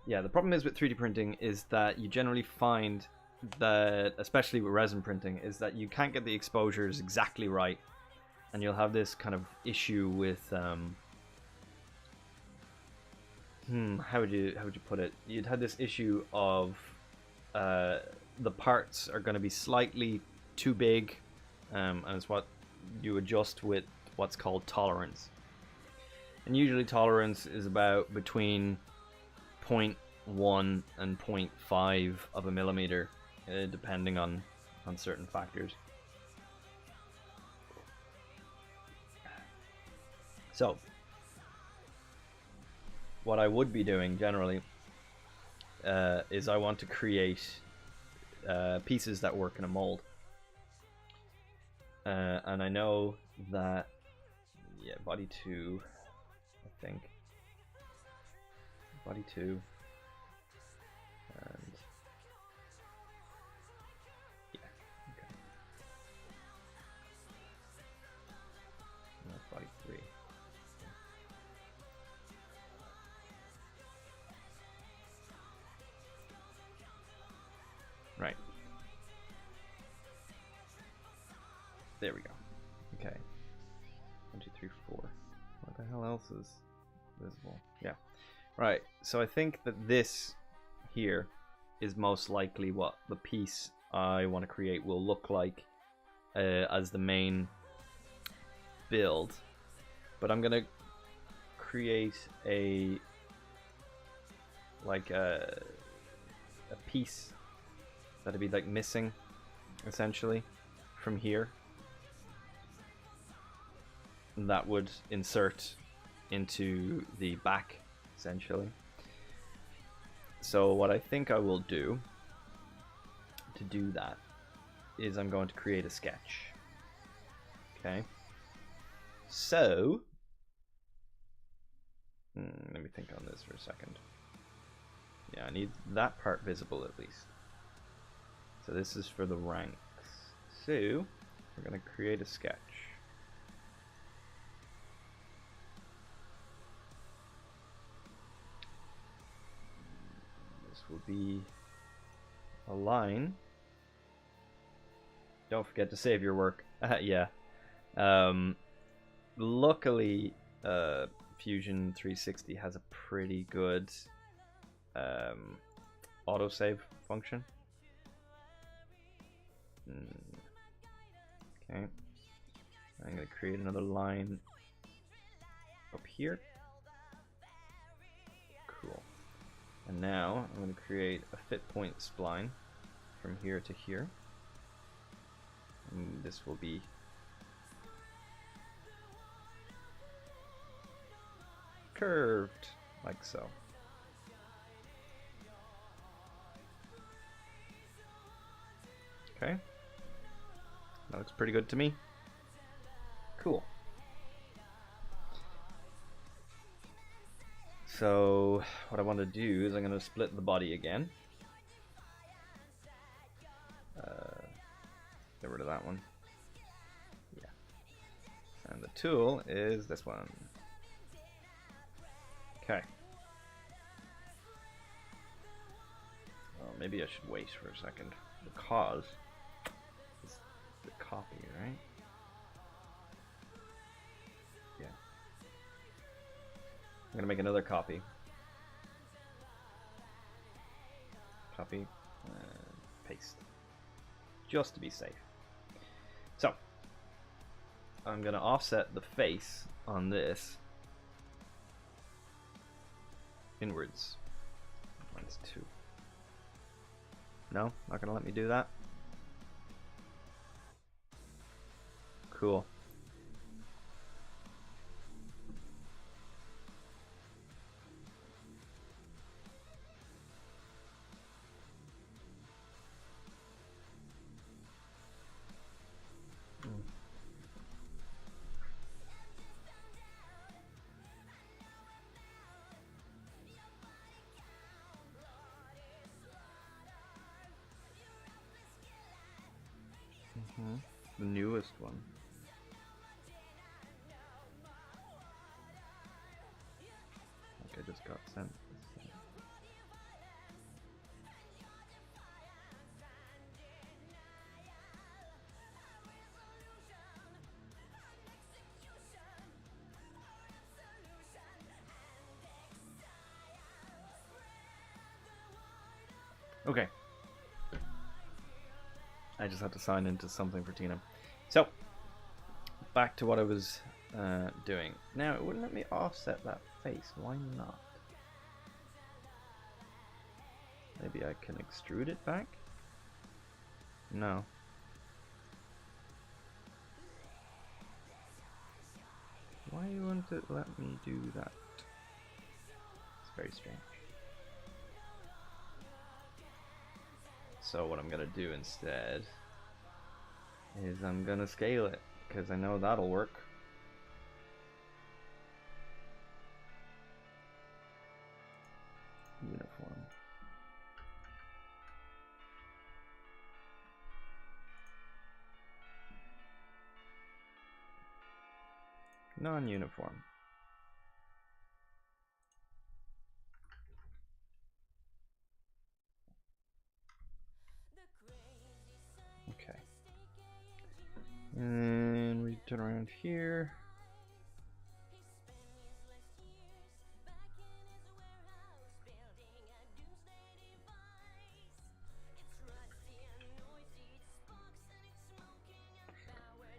the problem is with 3D printing is that you generally find that, especially with resin printing, is that you can't get the exposures exactly right, and you'll have this kind of issue with how would you put it? You'd have this issue of the parts are going to be slightly too big, and it's what you adjust with what's called tolerance. And usually tolerance is about between 0.1 and 0.5 of a millimeter, depending on certain factors. So, what I would be doing generally is I want to create pieces that work in a mold. And I know that, yeah, body 2, I think. Body 2. And yeah, okay. And that's body 3. Right. There we go. Okay. 1, 2, 3, 4. What the hell else is visible? Yeah. Right. So I think that this here is most likely what the piece I want to create will look like as the main build. But I'm gonna create a piece that'd be like missing essentially from here that would insert into the back essentially. So what I think I will do to do that is I'm going to create a sketch. Okay, so let me think on this for a second. Yeah, I need that part visible at least. So this is for the ranks. So we're going to create a sketch. This will be a line. Don't forget to save your work. Yeah. Luckily, Fusion 360 has a pretty good autosave function. Okay. I'm going to create another line up here. Cool. And now I'm going to create a fit point spline from here to here. And this will be curved like so. Okay. That looks pretty good to me. Cool. So what I want to do is I'm going to split the body again. Get rid of that one. Yeah. And the tool is this one. Okay. Well, maybe I should wait for a second because it's the copy, right? Yeah. I'm gonna make another copy. Copy and paste. Just to be safe. So I'm gonna offset the face on this inwards. Minus 2. No? Not gonna let me do that? Cool. The newest one. Like I just got sent this thing. Okay. I just had to sign into something for Tina. So, back to what I was doing. Now, it wouldn't let me offset that face. Why not? Maybe I can extrude it back? No. Why won't it let me do that? It's very strange. So what I'm gonna do instead is I'm gonna scale it because I know that'll work. Uniform. Non-uniform. Okay. around here.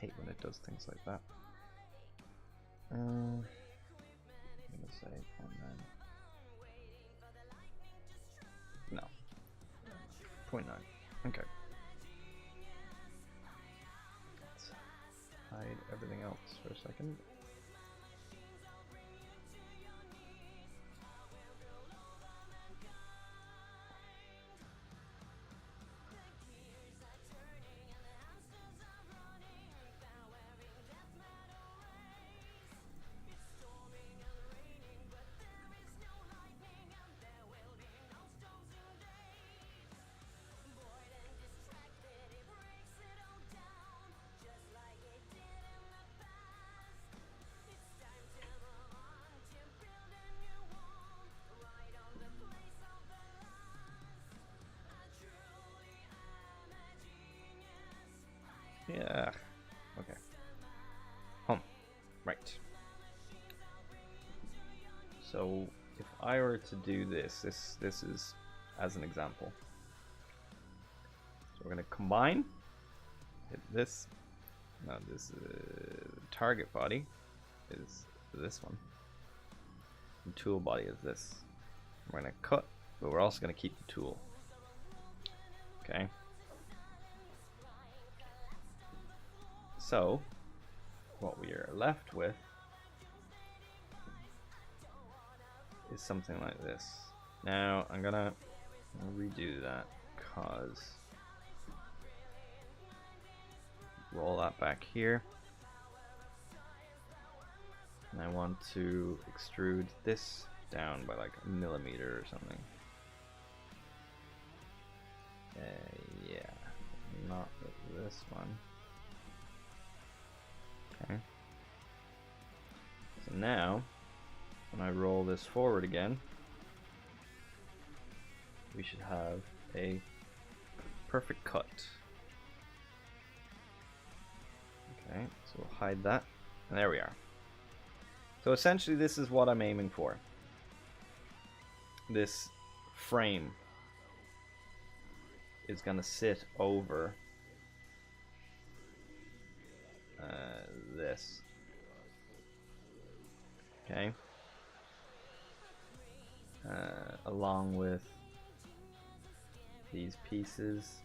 Hate when it does things like that. I'm gonna say 0.9. No. 0.9. Okay. Let's hide everything else for a second. Yeah. Okay. Home. Right. So if I were to do this is as an example. So we're going to combine. Hit this. Now this target body is this one. And tool body is this. We're going to cut, but we're also going to keep the tool. Okay. So, what we are left with is something like this. Now, I'm gonna redo that because roll that back here. And I want to extrude this down by like a millimeter or something. Yeah, not with this one. Okay. So now, when I roll this forward again, we should have a perfect cut. Okay, so we'll hide that, and there we are. So essentially this is what I'm aiming for. This frame is going to sit over this. Okay. Along with these pieces.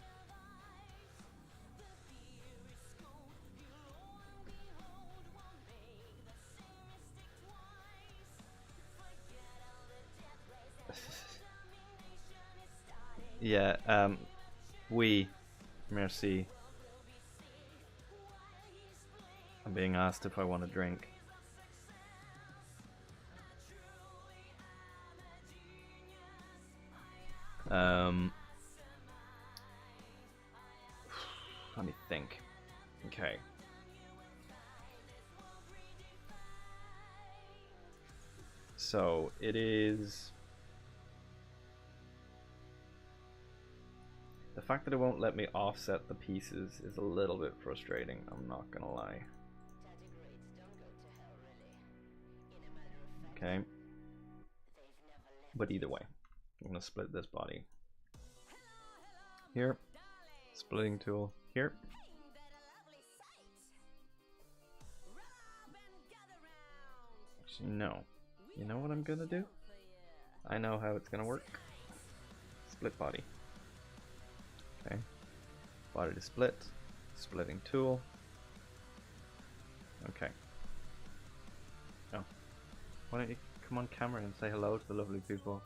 Yeah, oui, merci. I'm being asked if I want a drink. Let me think. Okay. So it is the fact that it won't let me offset the pieces is a little bit frustrating, I'm not gonna lie. Okay. But either way, I'm gonna split this body. Here. Splitting tool here. Actually, no. You know what I'm gonna do? I know how it's gonna work. Split body. Okay. Body to split. Splitting tool. Okay. Oh. Why don't you come on camera and say hello to the lovely people?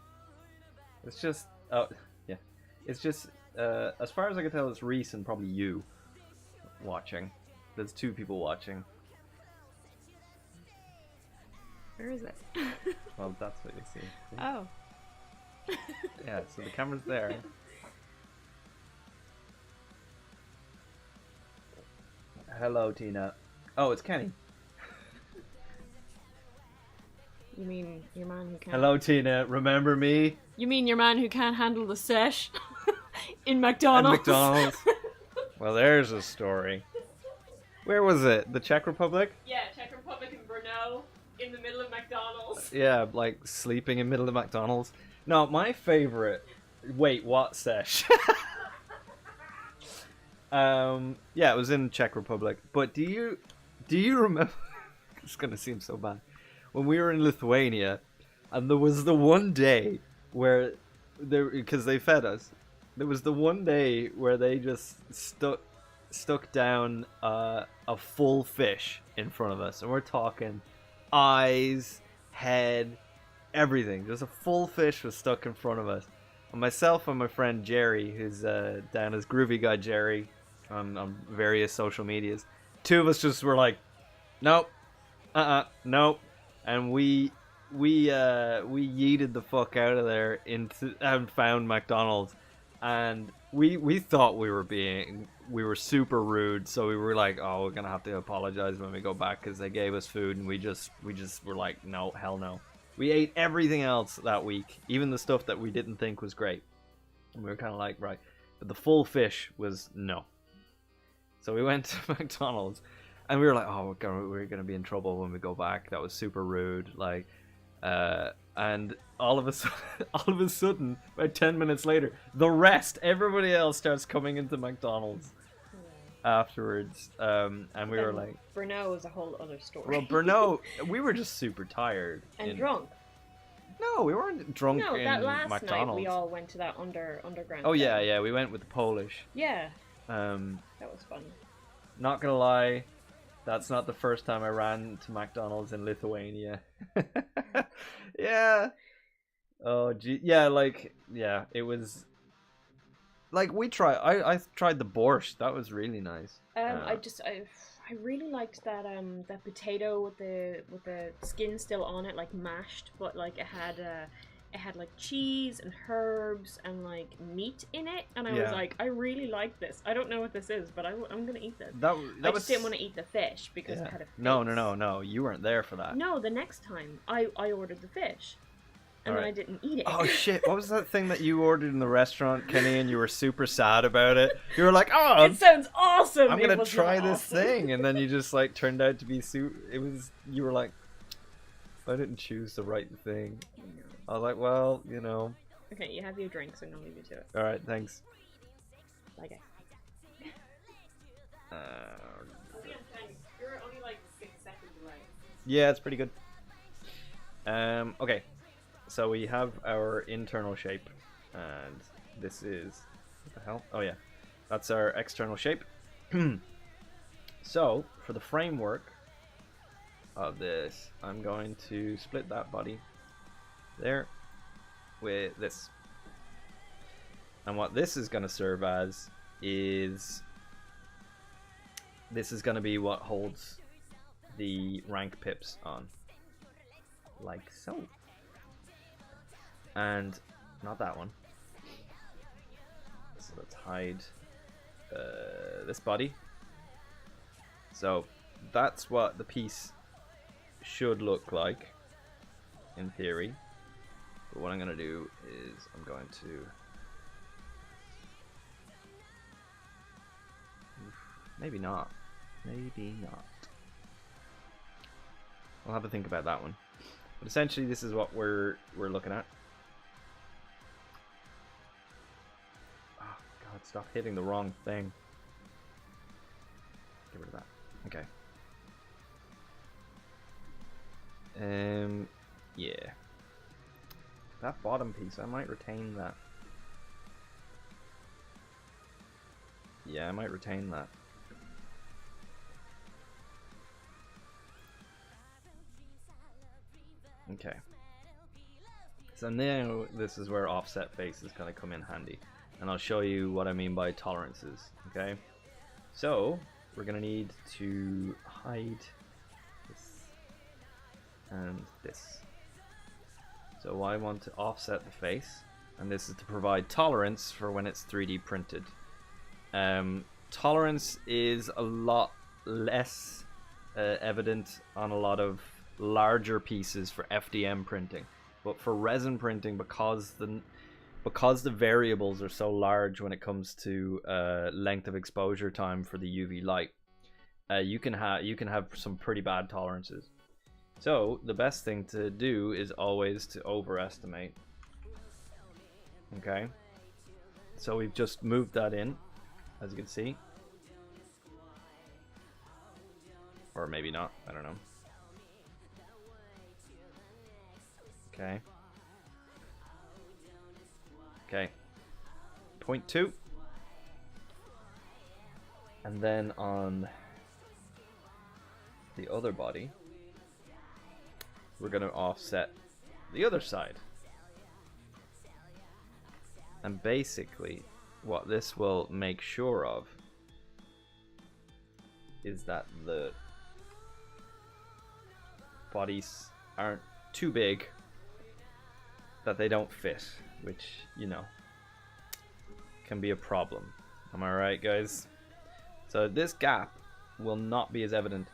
It's just... oh, yeah. It's just... as far as I can tell, it's Reese and probably you watching. There's 2 people watching. Where is it? Well, that's what you see. Oh. Yeah, so the camera's there. Hello, Tina. Oh, it's Kenny. You mean your man who can't... Hello, Tina. Remember me? You mean your man who can't handle the set in McDonald's? At McDonald's. Well, there's a story. Where was it? The Czech Republic? Yeah, Czech Republic and Brno in the middle of McDonald's. Yeah, like sleeping in middle of McDonald's. No, my favorite. Wait, what sesh? Yeah, it was in Czech Republic. But do you remember? It's gonna seem so bad. When we were in Lithuania, and there was the one day where because they fed us, there was the one day where they just stuck down a full fish in front of us, and we're talking eyes, head, everything. Just a full fish was stuck in front of us. And myself and my friend Jerry, who's down as Groovy Guy Jerry on various social medias, two of us just were like, nope, nope, and we yeeted the fuck out of there into and found McDonald's, and we thought we were super rude, so we were like, oh, we're gonna have to apologize when we go back because they gave us food, and we just were like, no, hell no. We ate everything else that week, even the stuff that we didn't think was great, and we were kind of like, right, but the full fish was no. So we went to McDonald's, and we were like, oh, we're gonna be in trouble when we go back. That was super rude, like. And all of a sudden, about 10 minutes later, everybody else starts coming into McDonald's afterwards. And we were like, Brno is a whole other story. well, Brno, we were just super tired and drunk. No, we weren't drunk No, in that last McDonald's. night we all went to that underground. Oh thing. yeah, we went with the Polish. Yeah, That was fun. Not gonna lie, that's not the first time I ran to McDonald's in Lithuania. Yeah. Oh gee, yeah, it was like I tried the borscht. That was really nice. I really liked that potato with the skin still on it, like mashed, but like it had like cheese and herbs and like meat in it, and I was like, I really like this. I don't know what this is, but I'm gonna eat this. I just didn't want to eat the fish because it had a face. No, you weren't there for that. No, the next time I ordered the fish, and then I didn't eat it. Oh shit! What was that thing that you ordered in the restaurant, Kenny? And you were super sad about it. You were like, "Oh, it sounds awesome. I'm gonna try this awesome. thing," and then you just like turned out to be You were like, I didn't choose the right thing. I was like, well, you know. Okay, you have your drinks, and I'll leave you to it. All right, thanks. Bye, guys. You're only like 6 seconds away. Yeah, it's pretty good. Okay, so we have our internal shape, and this is what the hell? Oh yeah, that's our external shape. So for the framework of this, I'm going to split that body there with this, and what this is going to serve as is this is going to be what holds the rank pips on, like so, and not that one. So let's hide this body. So that's what the piece should look like in theory. But what I'm going to do is I'm going to maybe not. I'll have to think about that one. But essentially this is what we're looking at. Oh god, stop hitting the wrong thing. Get rid of that. Okay. Yeah. That bottom piece, I might retain that. Yeah, I might retain that. Okay. So now this is where offset face is going to come in handy. And I'll show you what I mean by tolerances. Okay. So we're going to need to hide this and this. So I want to offset the face, and this is to provide tolerance for when it's 3D printed. Tolerance is a lot less evident on a lot of larger pieces for FDM printing, but for resin printing, because the variables are so large when it comes to length of exposure time for the UV light, you can have some pretty bad tolerances. So the best thing to do is always to overestimate. Okay, so we've just moved that in, as you can see, or maybe not, I don't know. Okay, okay, 0.2, and then on the other body we're going to offset the other side. And basically what this will make sure of is that the bodies aren't too big that they don't fit, which, you know, can be a problem. Am I right, guys? So this gap will not be as evident.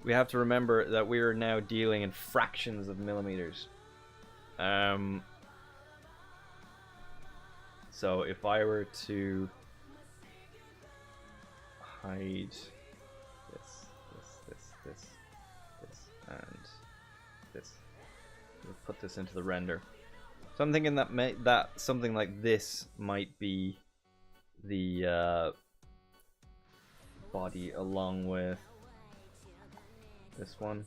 We have to remember that we are now dealing in fractions of millimeters. So if I were to hide this, and this, we'll put this into the render. So I'm thinking that something like this might be the body along with this one.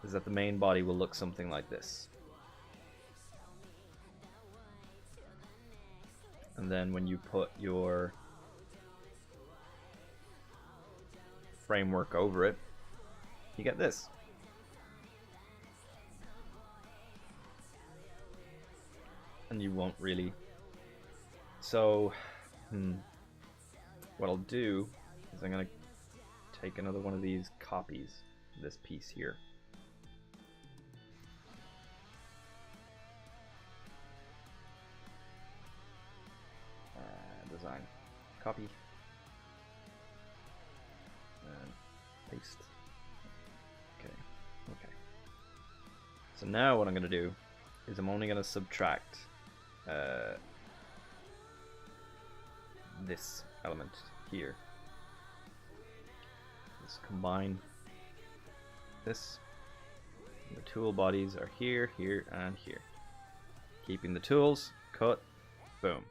Is that the main body will look something like this. And then when you put your framework over it, you get this. And you won't really. So, what I'll do is I'm going to take another one of these copies of this piece here. Design, copy, and paste. Okay. So now what I'm going to do is I'm only going to subtract this element here. Let's combine this. The tool bodies are here, here, and here. Keeping the tools, cut, boom.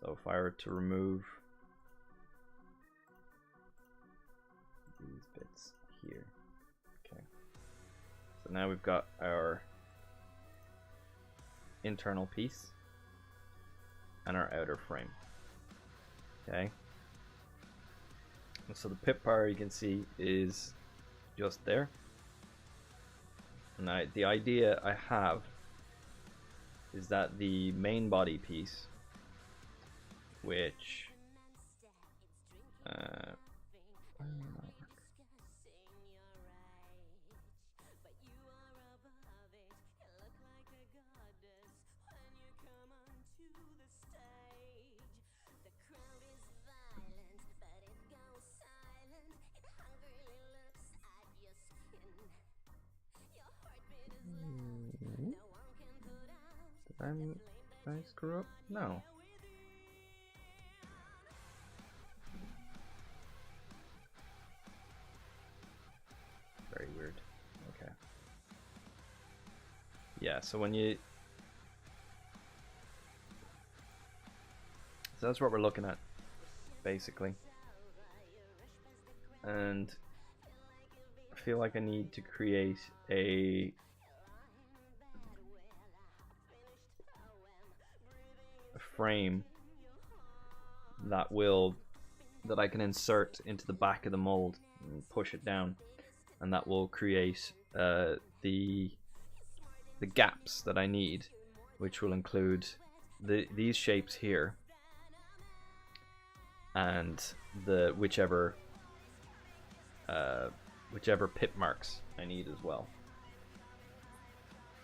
So if I were to remove these bits here, okay. So now we've got our internal piece and our outer frame. Okay. And so the pip bar, you can see, is just there. And the idea I have is that the main body piece, which did I screw up? No. Very weird. Okay. Yeah, so when you... So that's what we're looking at, basically. And I feel like I need to create a frame that I can insert into the back of the mold and push it down, and that will create the gaps that I need, which will include these shapes here and the whichever pip marks I need as well.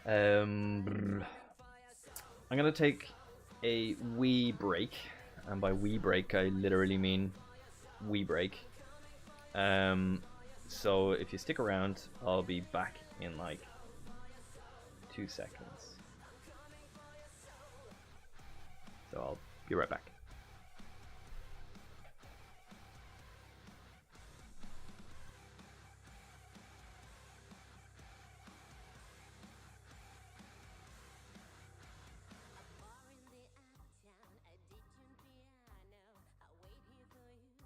I'm gonna take a wee break, and by wee break I literally mean wee break. So if you stick around, I'll be back in like 2 seconds. So I'll be right back. Bar in the uptown, a detuned piano. I wait here for you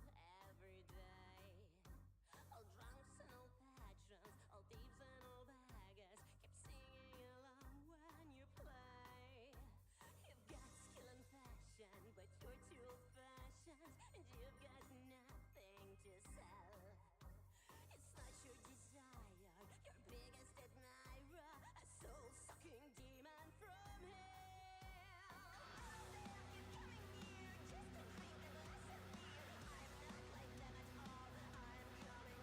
every day. All drunks and all patrons, all thieves and all beggars, keep singing along when you play. You've got skill and passion, but you're too old-fashioned, and you've got nothing to sell. It's not your desire, your biggest admirer, a soul-sucking demon from hell. All day I keep coming here just to drink a glass of beer. I'm not like them at all. I'm coming.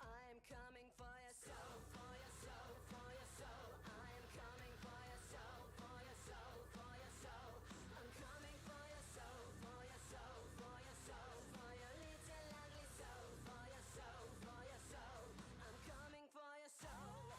I'm coming for your soul, for your soul, for your soul. I'm coming for your soul, for your soul, for your soul. I'm coming for your soul, for your soul, for your soul, for your little ugly soul, for your soul, for your soul. I'm coming for your soul.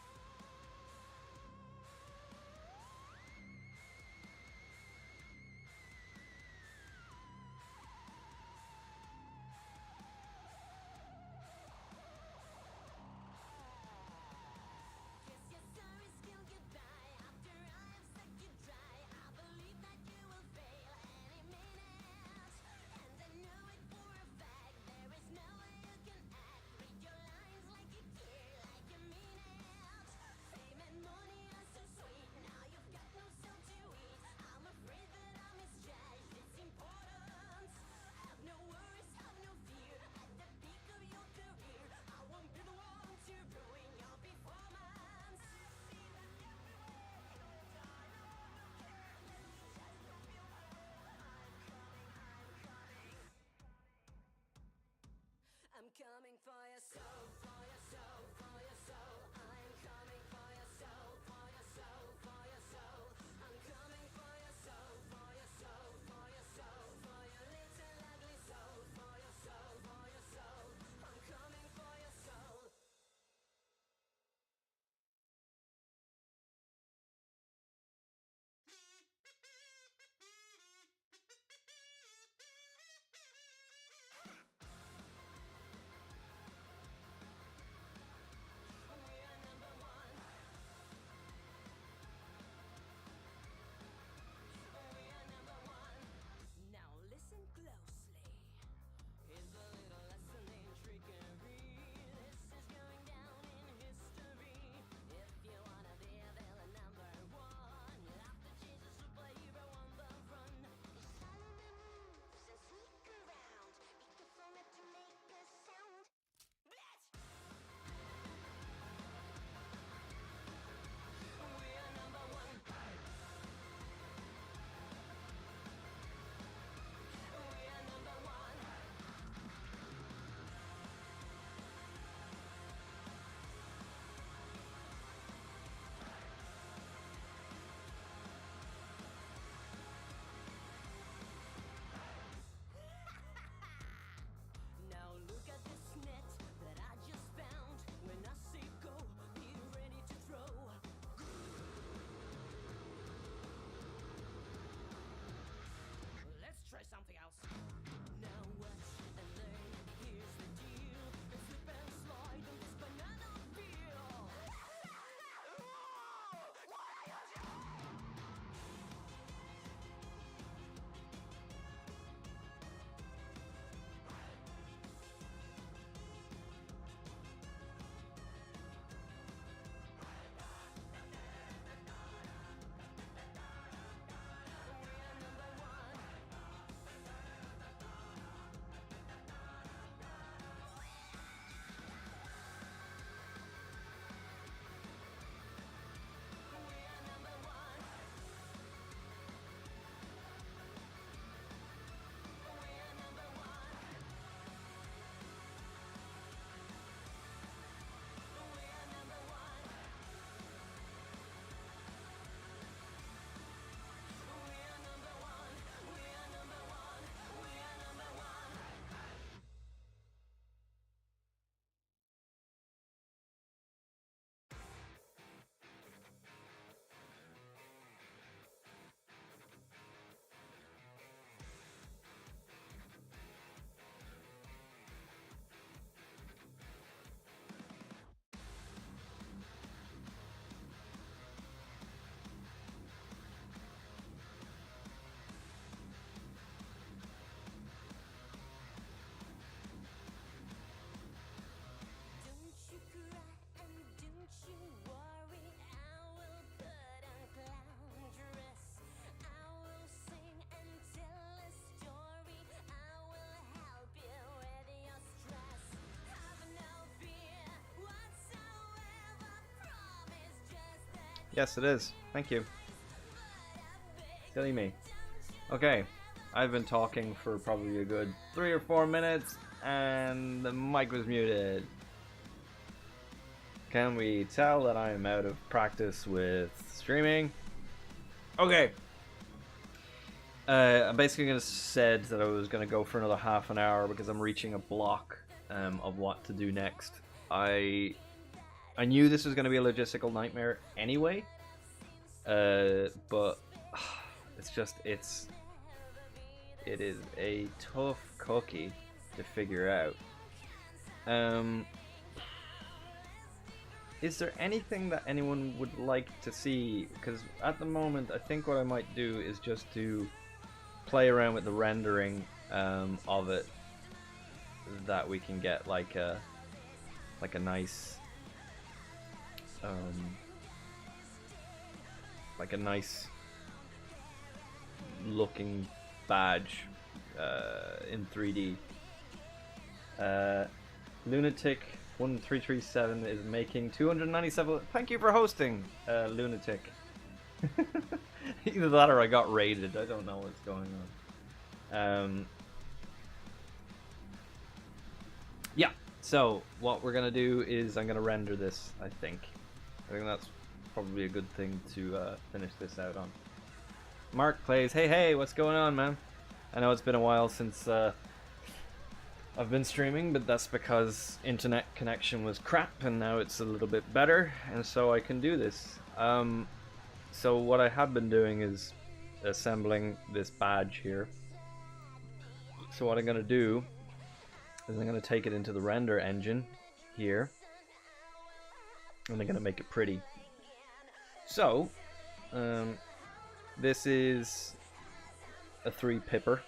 Kiss your sorry still goodbye after I have sucked you dry. I believe that you will fail any minute, and I know it for a fact. There is no way you can act. Read your lines like you care, like you mean it. Fame and money are so sweet. Now you've got no soul to eat. I'm afraid that I misjudged its importance. Have no worries, have no fear. At the peak of your career, I won't be the one to ruin your performance. I see that everywhere you go, darling. No one will care. Let me just fulfill my role. I'm coming. I'm coming for your soul, for your soul, for your soul. I'm coming for your soul, for your soul, for your soul. I'm coming for your soul, for your soul, for your soul, for your little ugly soul, for your soul, for your soul. I'm coming for your soul. Yes, it is. Thank you. Silly me. Okay, I've been talking for probably a good 3 or 4 minutes, and the mic was muted. Can we tell that I am out of practice with streaming? Okay. I'm basically gonna said that I was gonna go for another half an hour because I'm reaching a block of what to do next. I knew this was gonna be a logistical nightmare anyway, but it is a tough cookie to figure out. Is there anything that anyone would like to see? Because at the moment, I think what I might do is just to play around with the rendering of it, that we can get like a nice looking badge in 3D. Lunatic 1337 is making 297. Thank you for hosting, Lunatic. Either that or I got raided. I don't know what's going on. Yeah, so what we're gonna do is I'm gonna render this. I think that's probably a good thing to finish this out on. Mark plays. Hey, what's going on, man? I know it's been a while since I've been streaming, but that's because internet connection was crap, and now it's a little bit better, and so I can do this. So what I have been doing is assembling this badge here. So what I'm going to do is I'm going to take it into the render engine here, and I'm going to make it pretty. So this is a 3-pipper,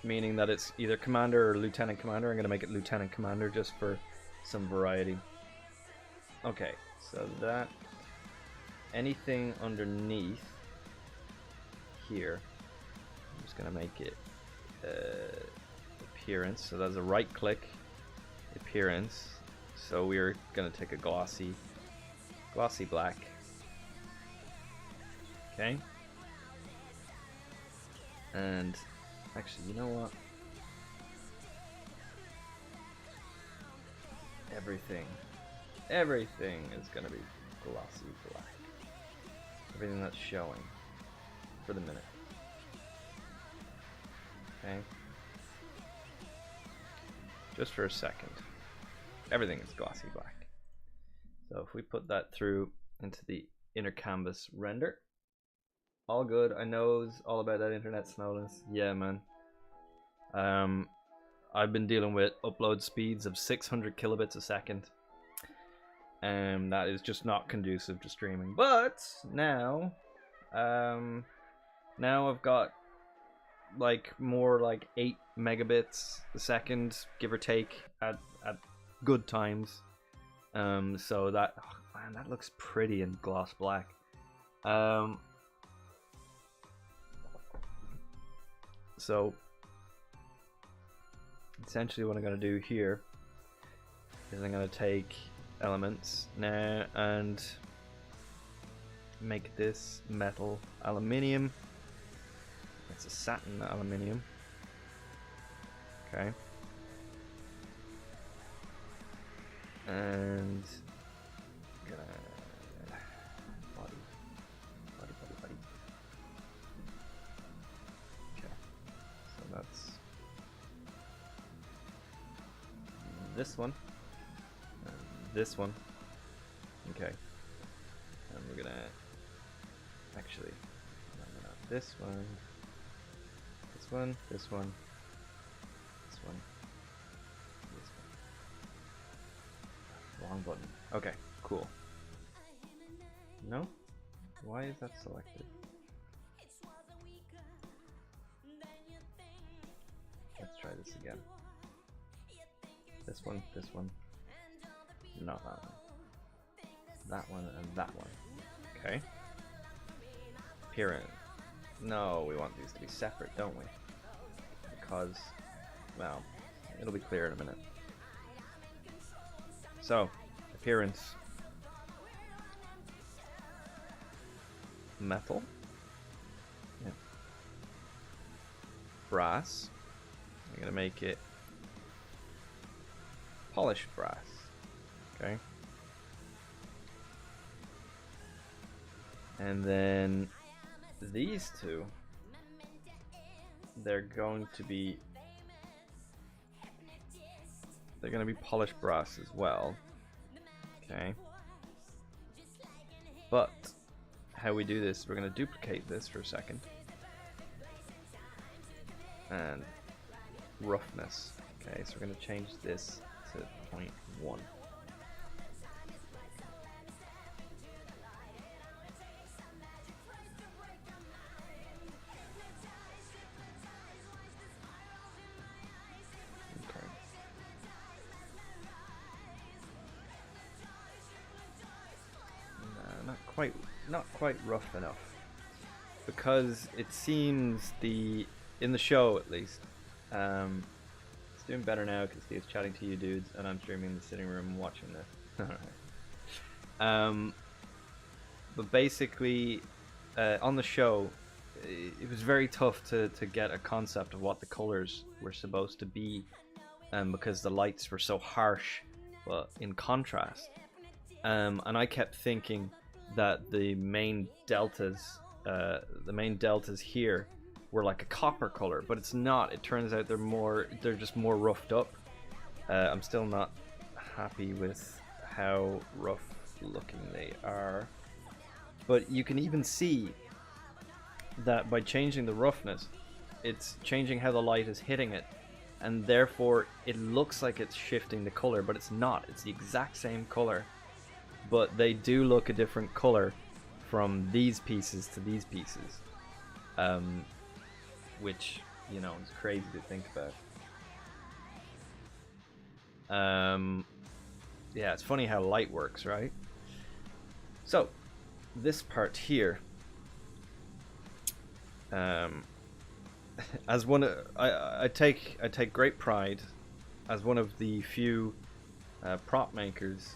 meaning that it's either Commander or Lieutenant Commander. I'm going to make it Lieutenant Commander just for some variety. Okay, so that... anything underneath here, I'm just going to make it appearance. So that's a right click, appearance. So we're going to take a glossy black. Okay. And actually, you know what? Everything is going to be glossy black. Everything that's showing for the minute. Okay. Just for a second. Everything is glossy black. So if we put that through into the inner canvas render, all good. I know all about that internet slowness. Yeah, man. I've been dealing with upload speeds of 600 kilobits a second. That is just not conducive to streaming. But now I've got more like 8 megabits a second, give or take, at good times. So that, oh man, that looks pretty in gloss black. So essentially what I'm going to do here is I'm going to take elements now and make this metal aluminium. It's a satin aluminium. Okay. And body. Okay. So that's this one. And this one. Okay. And we're gonna actually this one. This one, this one, this one, this one. Wrong button. Okay, cool. No? Why is that selected? Let's try this again. This one, not that one. That one and that one. Okay. Appearance. No, we want these to be separate, don't we? Because, well, it'll be clear in a minute. So, appearance. metal. Yeah. Brass. I'm gonna make it polished brass. Okay. And then these two, they're going to be polished brass as well. Okay. But how we do this, we're going to duplicate this for a second. And roughness. Okay, so we're going to change this to 0.1. Not quite rough enough, because it seems in the show at least, it's doing better now because Steve's chatting to you dudes and I'm streaming in the sitting room watching this. But basically, on the show, it was very tough to get a concept of what the colors were supposed to be, because the lights were so harsh, but in contrast. And I kept thinking that the main deltas here were like a copper color, but it's not. It turns out they're just more roughed up. I'm still not happy with how rough looking they are, but you can even see that by changing the roughness, it's changing how the light is hitting it, and therefore it looks like it's shifting the color, but it's not. It's the exact same color, but they do look a different color from these pieces to these pieces, which, you know, is crazy to think about. Yeah, it's funny how light works, right? So this part here, as one, I take great pride as one of the few prop makers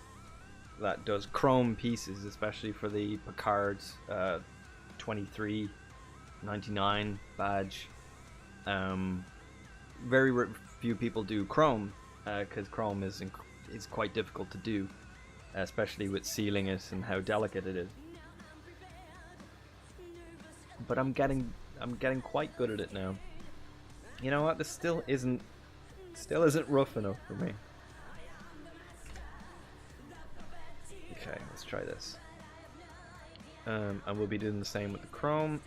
that does chrome pieces, especially for the Picard 2399 badge. Very few people do chrome, because chrome is quite difficult to do, especially with sealing it and how delicate it is. But I'm getting quite good at it now. You know what? This still isn't rough enough for me. Okay, let's try this. And we'll be doing the same with the chrome,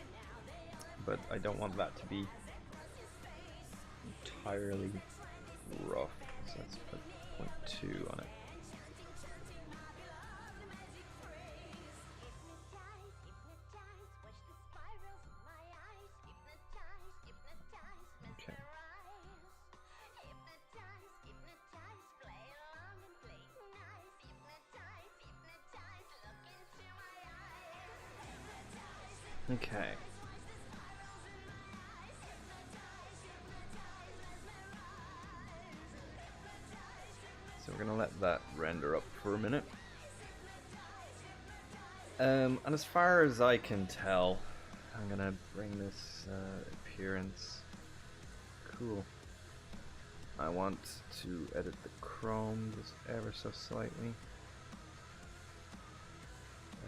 but I don't want that to be entirely rough, so let's put 0.2 on it. Okay. Okay. So we're gonna let that render up for a minute. And as far as I can tell, I'm gonna bring this appearance. Cool. I want to edit the chrome just ever so slightly.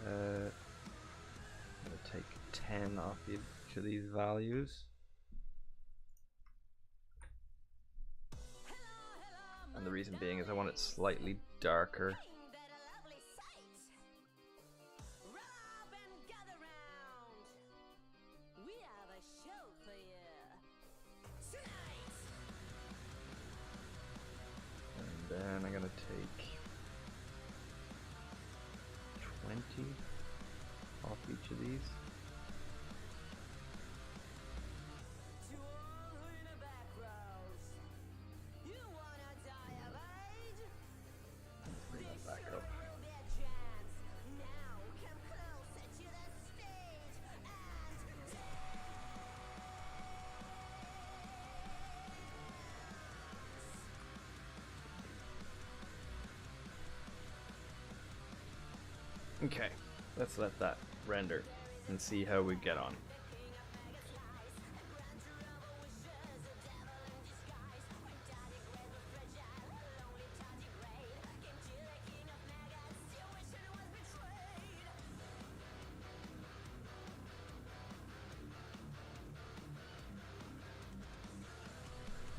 I'm gonna take 10 off each of these values. And the reason being is I want it slightly darker. And then I'm gonna take 20 off each of these. Bring that back up. Okay, let's let that render. and see how we get on.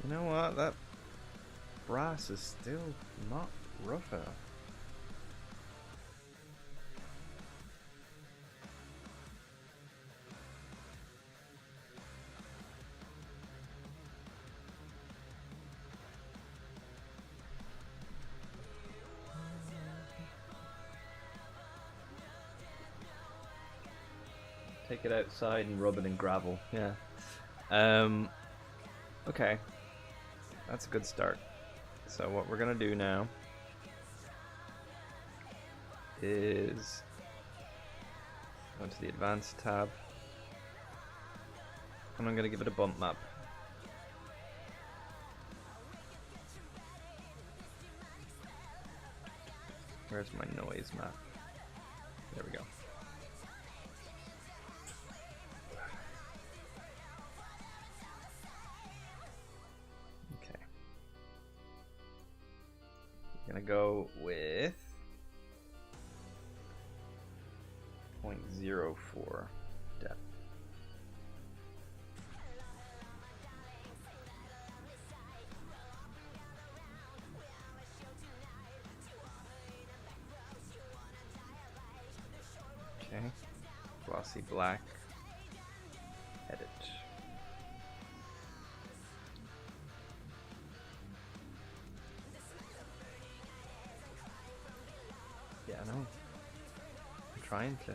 You know what? That brass is still not rough enough. Take it outside and rub it in gravel. Yeah. Okay. That's a good start. So what we're gonna do now is go to the advanced tab, and I'm gonna give it a bump map. Where's my noise map? There we go. Okay. I'm gonna go with 0.04 depth. Okay, glossy black, edit. Yeah, I know. I'm trying to.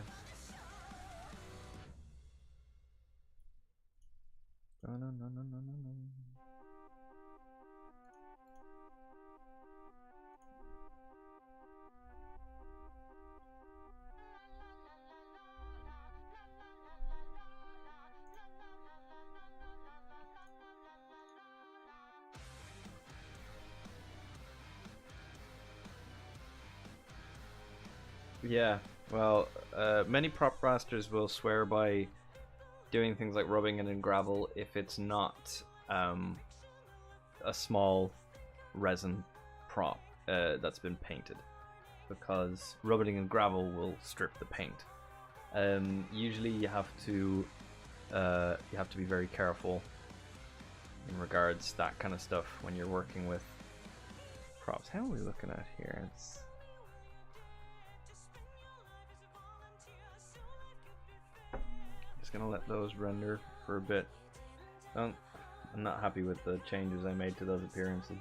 No, no, no, no, no, no, no. Yeah, well, many prop masters will swear by doing things like rubbing it in gravel if it's not a small resin prop that's been painted, because rubbing in gravel will strip the paint. Usually you have to be very careful in regards to that kind of stuff when you're working with props. How are we looking at here? It's just gonna let those render for a bit. I'm not happy with the changes I made to those appearances.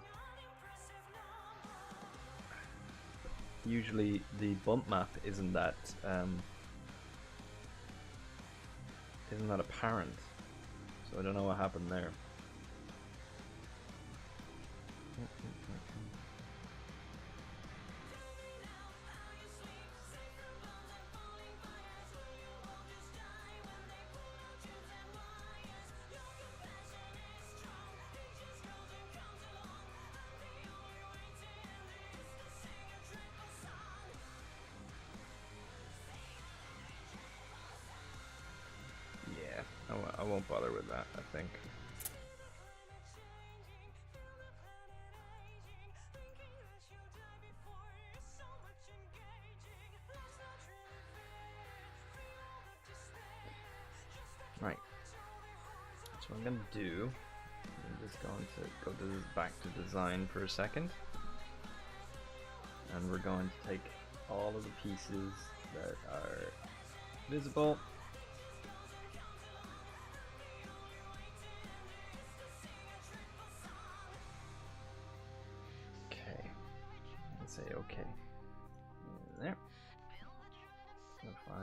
Usually the bump map isn't that apparent, so I don't know what happened there. I won't bother with that, I think. Right. So what I'm gonna do, I'm just going to go to back to design for a second, and we're going to take all of the pieces that are visible. Say okay. There. So if I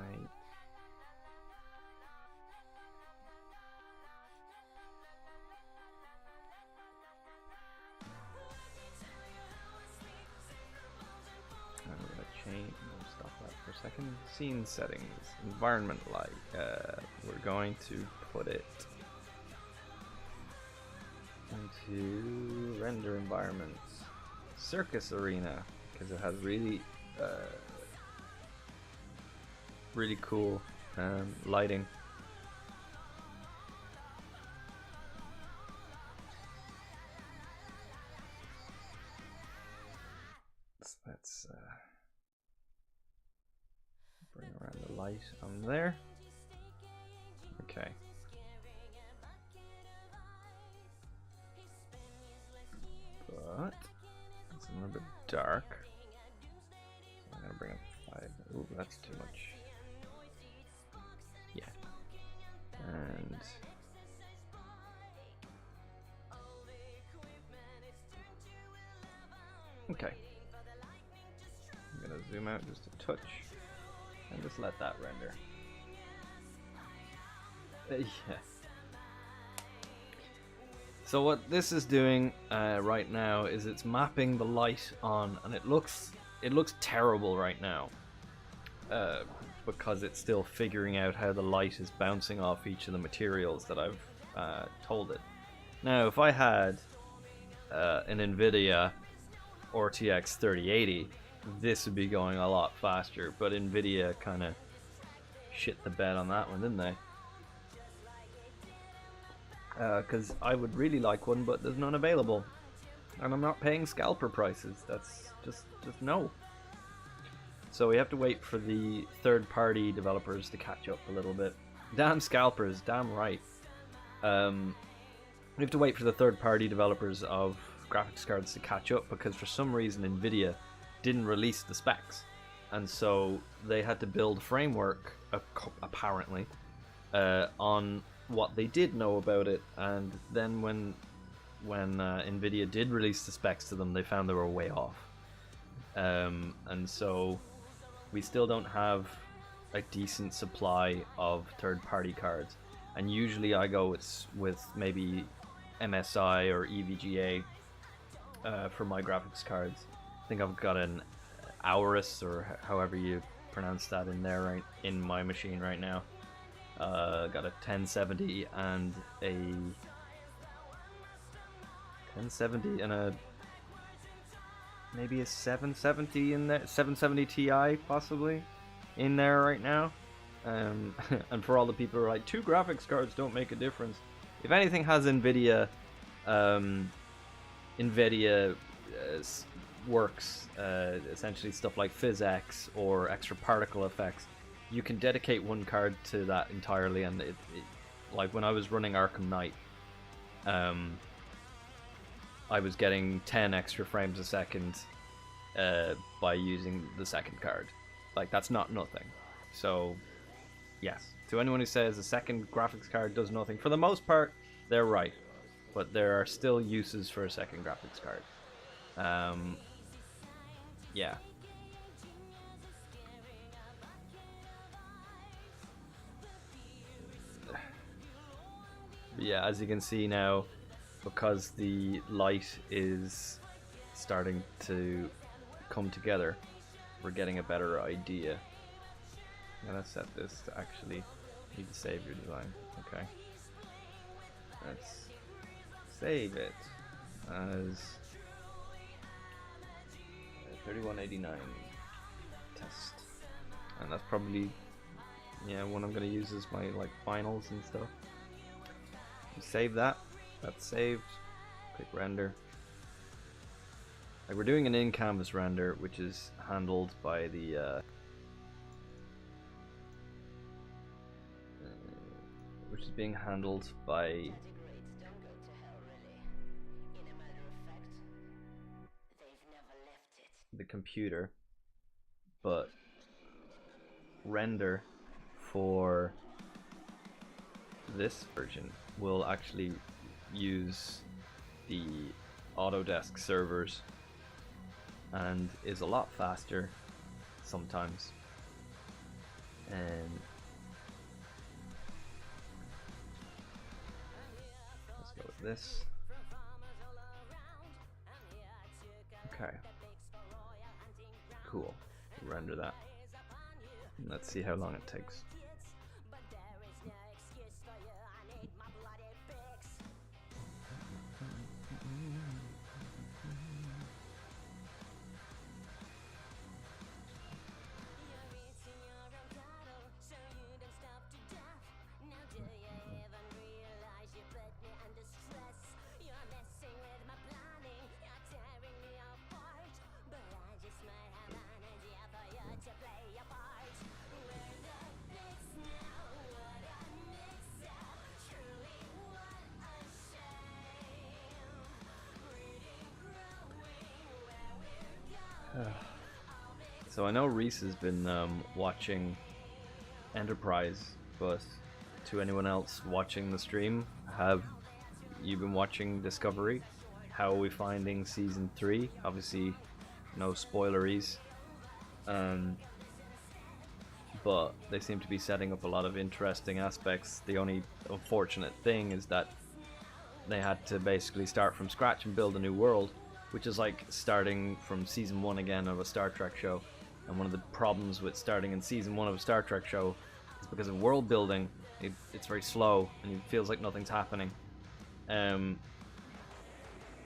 I'm gonna change. I'll stop that for a second. Scene settings, environment light. We're going to put it into render environments, circus arena, because it has really really cool lighting. Let's bring around the light on there. Okay. But it's a little bit dark. So I'm gonna bring up 5. Ooh, that's too much. Yeah. And okay. I'm gonna zoom out just a touch and just let that render. Yeah. So what this is doing right now is it's mapping the light on, and it looks terrible right now because it's still figuring out how the light is bouncing off each of the materials that I've told it. Now, if I had an NVIDIA RTX 3080, this would be going a lot faster, but NVIDIA kind of shit the bed on that one, didn't they? Because I would really like one, but there's none available, and I'm not paying scalper prices. That's just no. So we have to wait for the third-party developers to catch up a little bit. Damn scalpers, damn right. We have to wait for the third-party developers of graphics cards to catch up, because for some reason NVIDIA didn't release the specs, and so they had to build a framework apparently on what they did know about it, and then when NVIDIA did release the specs to them, they found they were way off, and so we still don't have a decent supply of third-party cards, and usually I go with maybe MSI or EVGA for my graphics cards. I think I've got an Aorus, or however you pronounce that, in there right in my machine right now. Got a 1070 and a 1070 and a maybe a 770 in there, 770 Ti possibly in there right now. And for all the people who are like, 2 graphics cards don't make a difference. If anything has NVIDIA, works, essentially stuff like PhysX or extra particle effects, you can dedicate one card to that entirely, and it like when I was running Arkham Knight, I was getting 10 extra frames a second by using the second card. Like, that's not nothing. So yes, to anyone who says a second graphics card does nothing, for the most part they're right, but there are still uses for a second graphics card. Yeah. Yeah, as you can see now, because the light is starting to come together, we're getting a better idea. I'm gonna set this to actually need to save your design. Okay. Let's save it as 3189 test, and that's probably one I'm gonna use as my like finals and stuff. Save that. That's saved. Click render. Like, we're doing an in-canvas render, which is handled by the which is being handled by the computer, but render for this version will actually use the Autodesk servers and is a lot faster sometimes. And let's go with this. Okay, cool. Render that. And let's see how long it takes. So I know Reese has been watching Enterprise, but to anyone else watching the stream, have you been watching Discovery? How are we finding season 3? Obviously, no spoileries. But they seem to be setting up a lot of interesting aspects. The only unfortunate thing is that they had to basically start from scratch and build a new world, which is like starting from season 1 again of a Star Trek show. And one of the problems with starting in season 1 of a Star Trek show is because of world building, it's very slow and it feels like nothing's happening.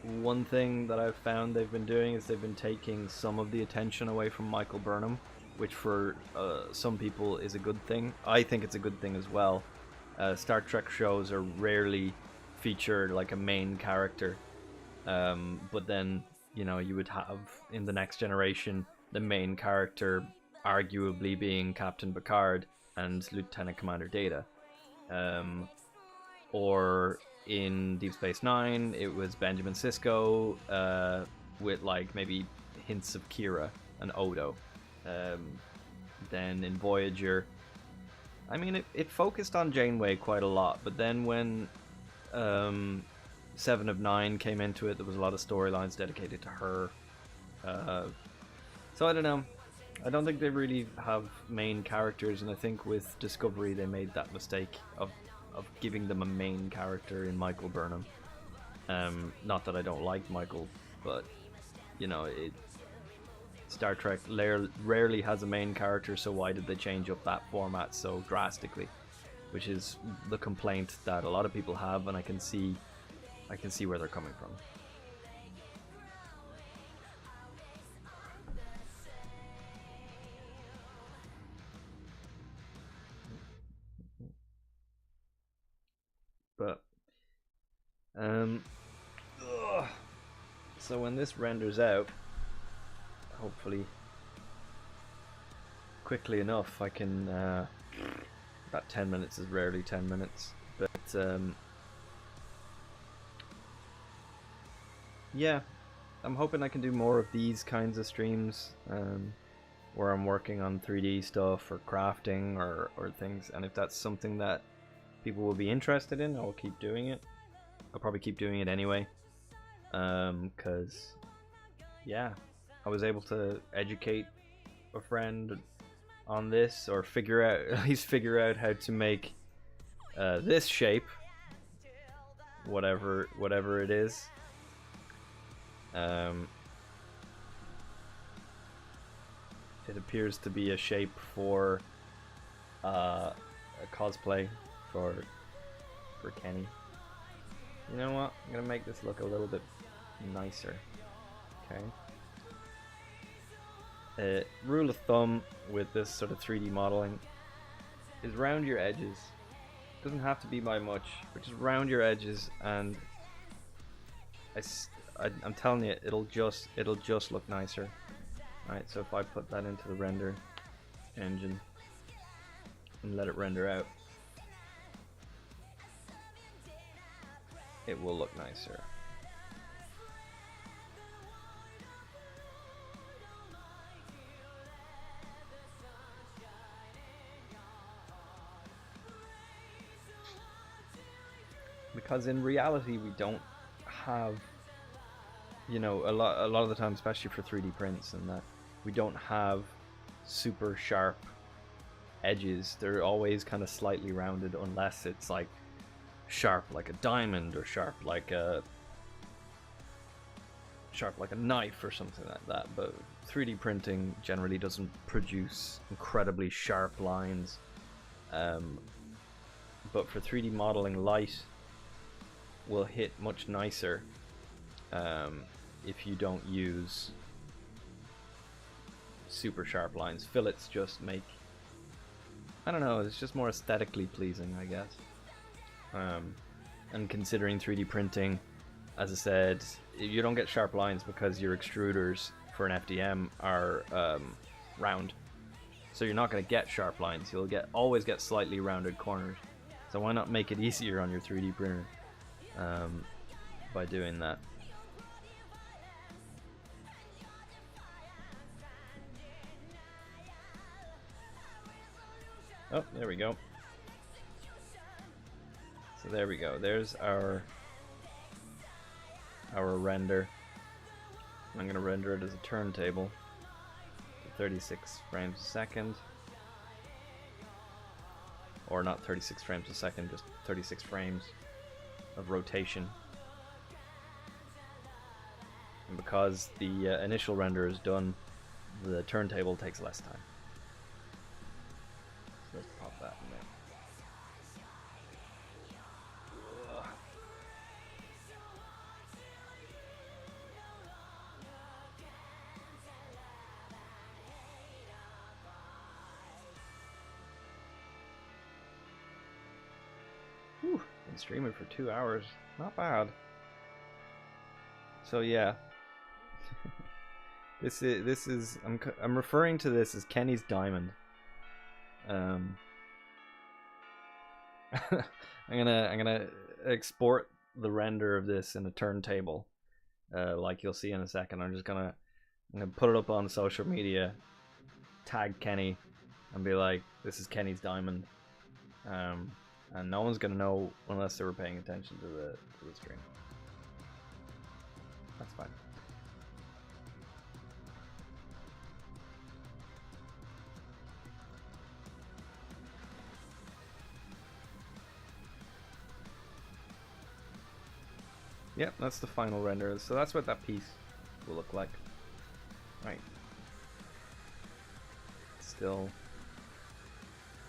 One thing that I've found they've been doing is they've been taking some of the attention away from Michael Burnham, which for some people is a good thing. I think it's a good thing as well. Star Trek shows are rarely featured like a main character, but then, you know, you would have in The Next Generation the main character arguably being Captain Picard and Lieutenant Commander Data, or in Deep Space Nine it was Benjamin Sisko, with like maybe hints of Kira and Odo. Then in Voyager, I mean, it focused on Janeway quite a lot, but then when 7 of 9 came into it, there was a lot of storylines dedicated to her. So I don't know. I don't think they really have main characters, and I think with Discovery they made that mistake of giving them a main character in Michael Burnham. Not that I don't like Michael, but you know, Star Trek rarely has a main character, so why did they change up that format so drastically? Which is the complaint that a lot of people have, and I can see where they're coming from. But so when this renders out, hopefully quickly enough, I can that 10 minutes is rarely 10 minutes, but yeah, I'm hoping I can do more of these kinds of streams, where I'm working on 3D stuff or crafting or things, and if that's something that people will be interested in, I'll keep doing it. I'll probably keep doing it anyway, because yeah, I was able to educate a friend on this, or at least figure out how to make this shape, whatever it is. It appears to be a shape for a cosplay for Kenny. You know what? I'm gonna make this look a little bit nicer. Okay. Rule of thumb with this sort of 3D modeling is round your edges. Doesn't have to be by much, but just round your edges, and I'm telling you, it'll just look nicer. Alright, so if I put that into the render engine and let it render out, it will look nicer. Because in reality we don't have, you know, a lot of the time, especially for 3D prints and that, we don't have super sharp edges. They're always kind of slightly rounded, unless it's like sharp like a diamond, or sharp like a knife or something like that. But 3D printing generally doesn't produce incredibly sharp lines. But for 3D modeling, light will hit much nicer if you don't use super sharp lines. Fillets just make, I don't know, it's just more aesthetically pleasing, I guess. And considering 3D printing, as I said, you don't get sharp lines because your extruders for an FDM are round, so you're not going to get sharp lines. You'll always get slightly rounded corners. So why not make it easier on your 3D printer by doing that? Oh, there we go. So there we go. There's our render. I'm gonna render it as a turntable to 36 frames a second. Or not 36 frames a second, just 36 frames of rotation. And because the initial render is done, the turntable takes less time. So let's pop that in there. Ugh. Whew, been streaming for 2 hours. Not bad. So yeah, this is I'm referring to this as Kenny's diamond. I'm gonna export the render of this in a turntable, like you'll see in a second. I'm gonna put it up on social media, tag Kenny, and be like, "This is Kenny's diamond," and no one's gonna know unless they were paying attention to the stream. That's fine. Yep, that's the final render. So that's what that piece will look like. Right. Still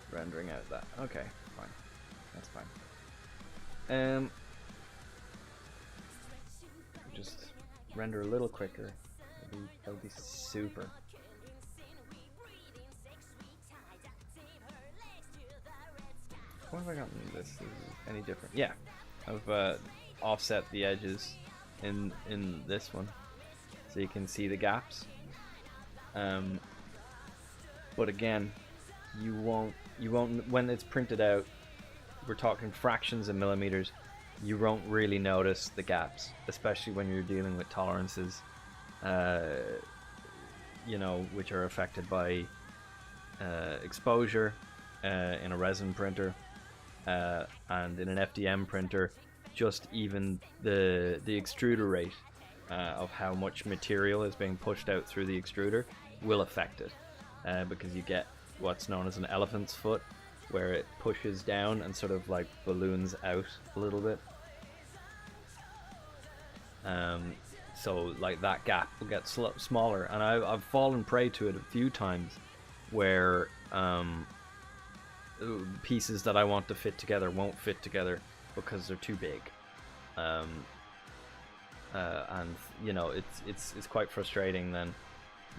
rendering out that. Okay, fine. That's fine. Just render a little quicker. That'll be super. What have I gotten this? Is any different? Yeah, I've offset the edges in this one, so you can see the gaps. But again, you won't when it's printed out. We're talking fractions of millimeters. You won't really notice the gaps, especially when you're dealing with tolerances, you know, which are affected by exposure in a resin printer and in an FDM printer. Just even the extruder rate of how much material is being pushed out through the extruder will affect it, because you get what's known as an elephant's foot, where it pushes down and sort of like balloons out a little bit. So like that gap will get smaller, and I've fallen prey to it a few times, where pieces that I want to fit together won't fit together because they're too big. And you know, it's quite frustrating then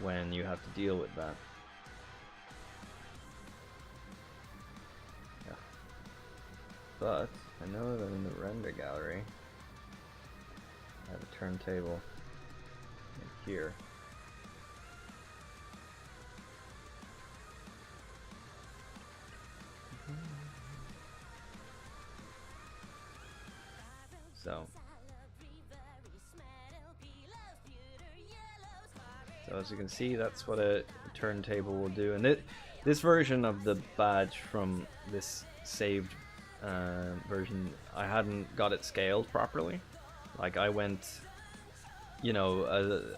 when you have to deal with that. Yeah. But I know that in the render gallery I have a turntable here. So as you can see, that's what a turntable will do. And this version of the badge from this saved version, I hadn't got it scaled properly. Like I went, you know,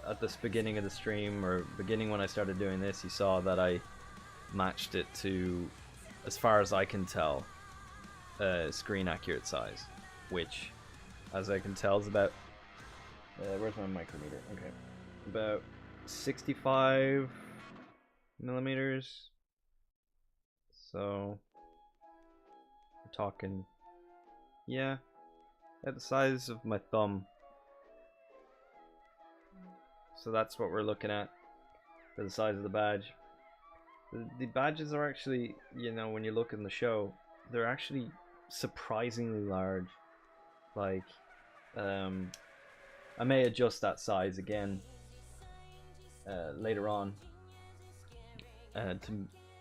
at the beginning of the stream, or beginning when I started doing this, you saw that I matched it to, as far as I can tell, screen accurate size, which, as I can tell, is about where's my micrometer? Okay, about 65 millimeters. So we're talking, yeah, at the size of my thumb. So that's what we're looking at for the size of the badge. The badges are actually, you know, when you look in the show, they're actually surprisingly large. Like, I may adjust that size again later on, to,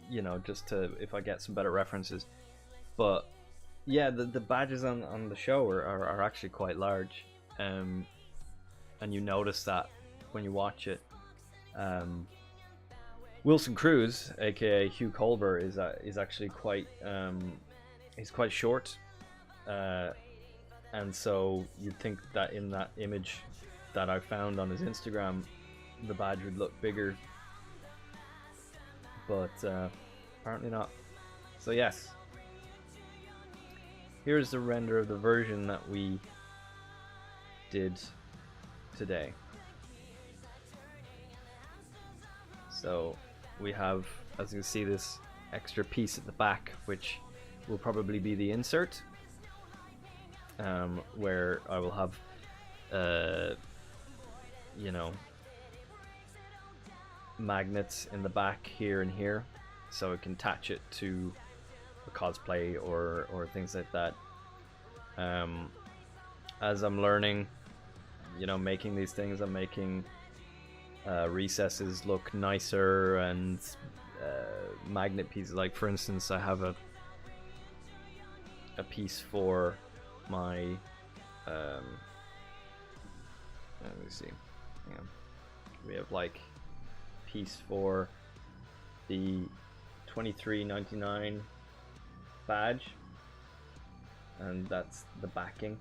you know, just to, if I get some better references. But yeah, the badges on the show are actually quite large, and you notice that when you watch it. Wilson Cruz, aka Hugh Culver, is actually quite he's quite short, and so you'd think that in that image that I found on his Instagram, the badge would look bigger, but apparently not. So yes, here's the render of the version that we did today. So we have, as you can see, this extra piece at the back, which will probably be the insert, where I will have, you know, magnets in the back here and here, so it can attach it to a cosplay or things like that. As I'm learning, you know, making these things, I'm making recesses look nicer, and magnet pieces. Like for instance, I have a piece for my let me see. Yeah, we have like a piece for the 23.99 badge, and that's the backing.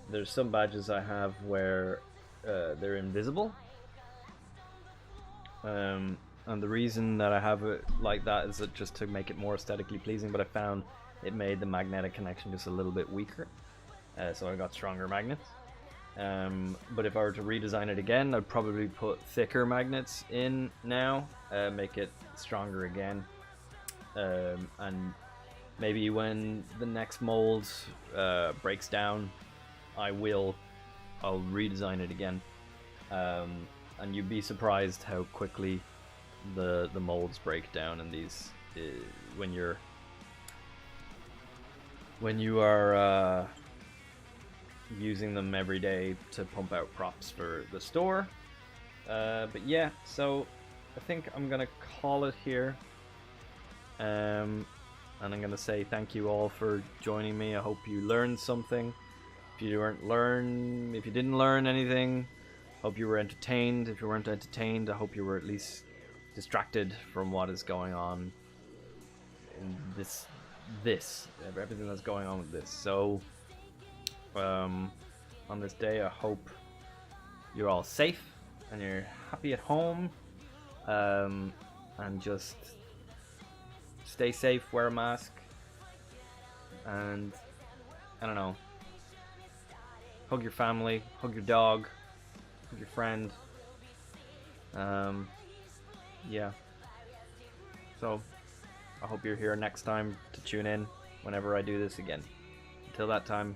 There's some badges I have where they're invisible, and the reason that I have it like that is just to make it more aesthetically pleasing, but I found it made the magnetic connection just a little bit weaker, so I got stronger magnets. But if I were to redesign it again, I'd probably put thicker magnets in now, make it stronger again, and maybe when the next mold breaks down, I'll redesign it again, and you'd be surprised how quickly the molds break down in these when you are using them every day to pump out props for the store. But yeah, so I think I'm gonna call it here, and I'm gonna say thank you all for joining me. I hope you learned something. If you didn't learn anything, hope you were entertained. If you weren't entertained, I hope you were at least distracted from what is going on in everything that's going on with this. So on this day, I hope you're all safe and you're happy at home, and just stay safe, wear a mask, and I don't know, hug your family, hug your dog, hug your friend. Yeah. So I hope you're here next time to tune in whenever I do this again. Until that time,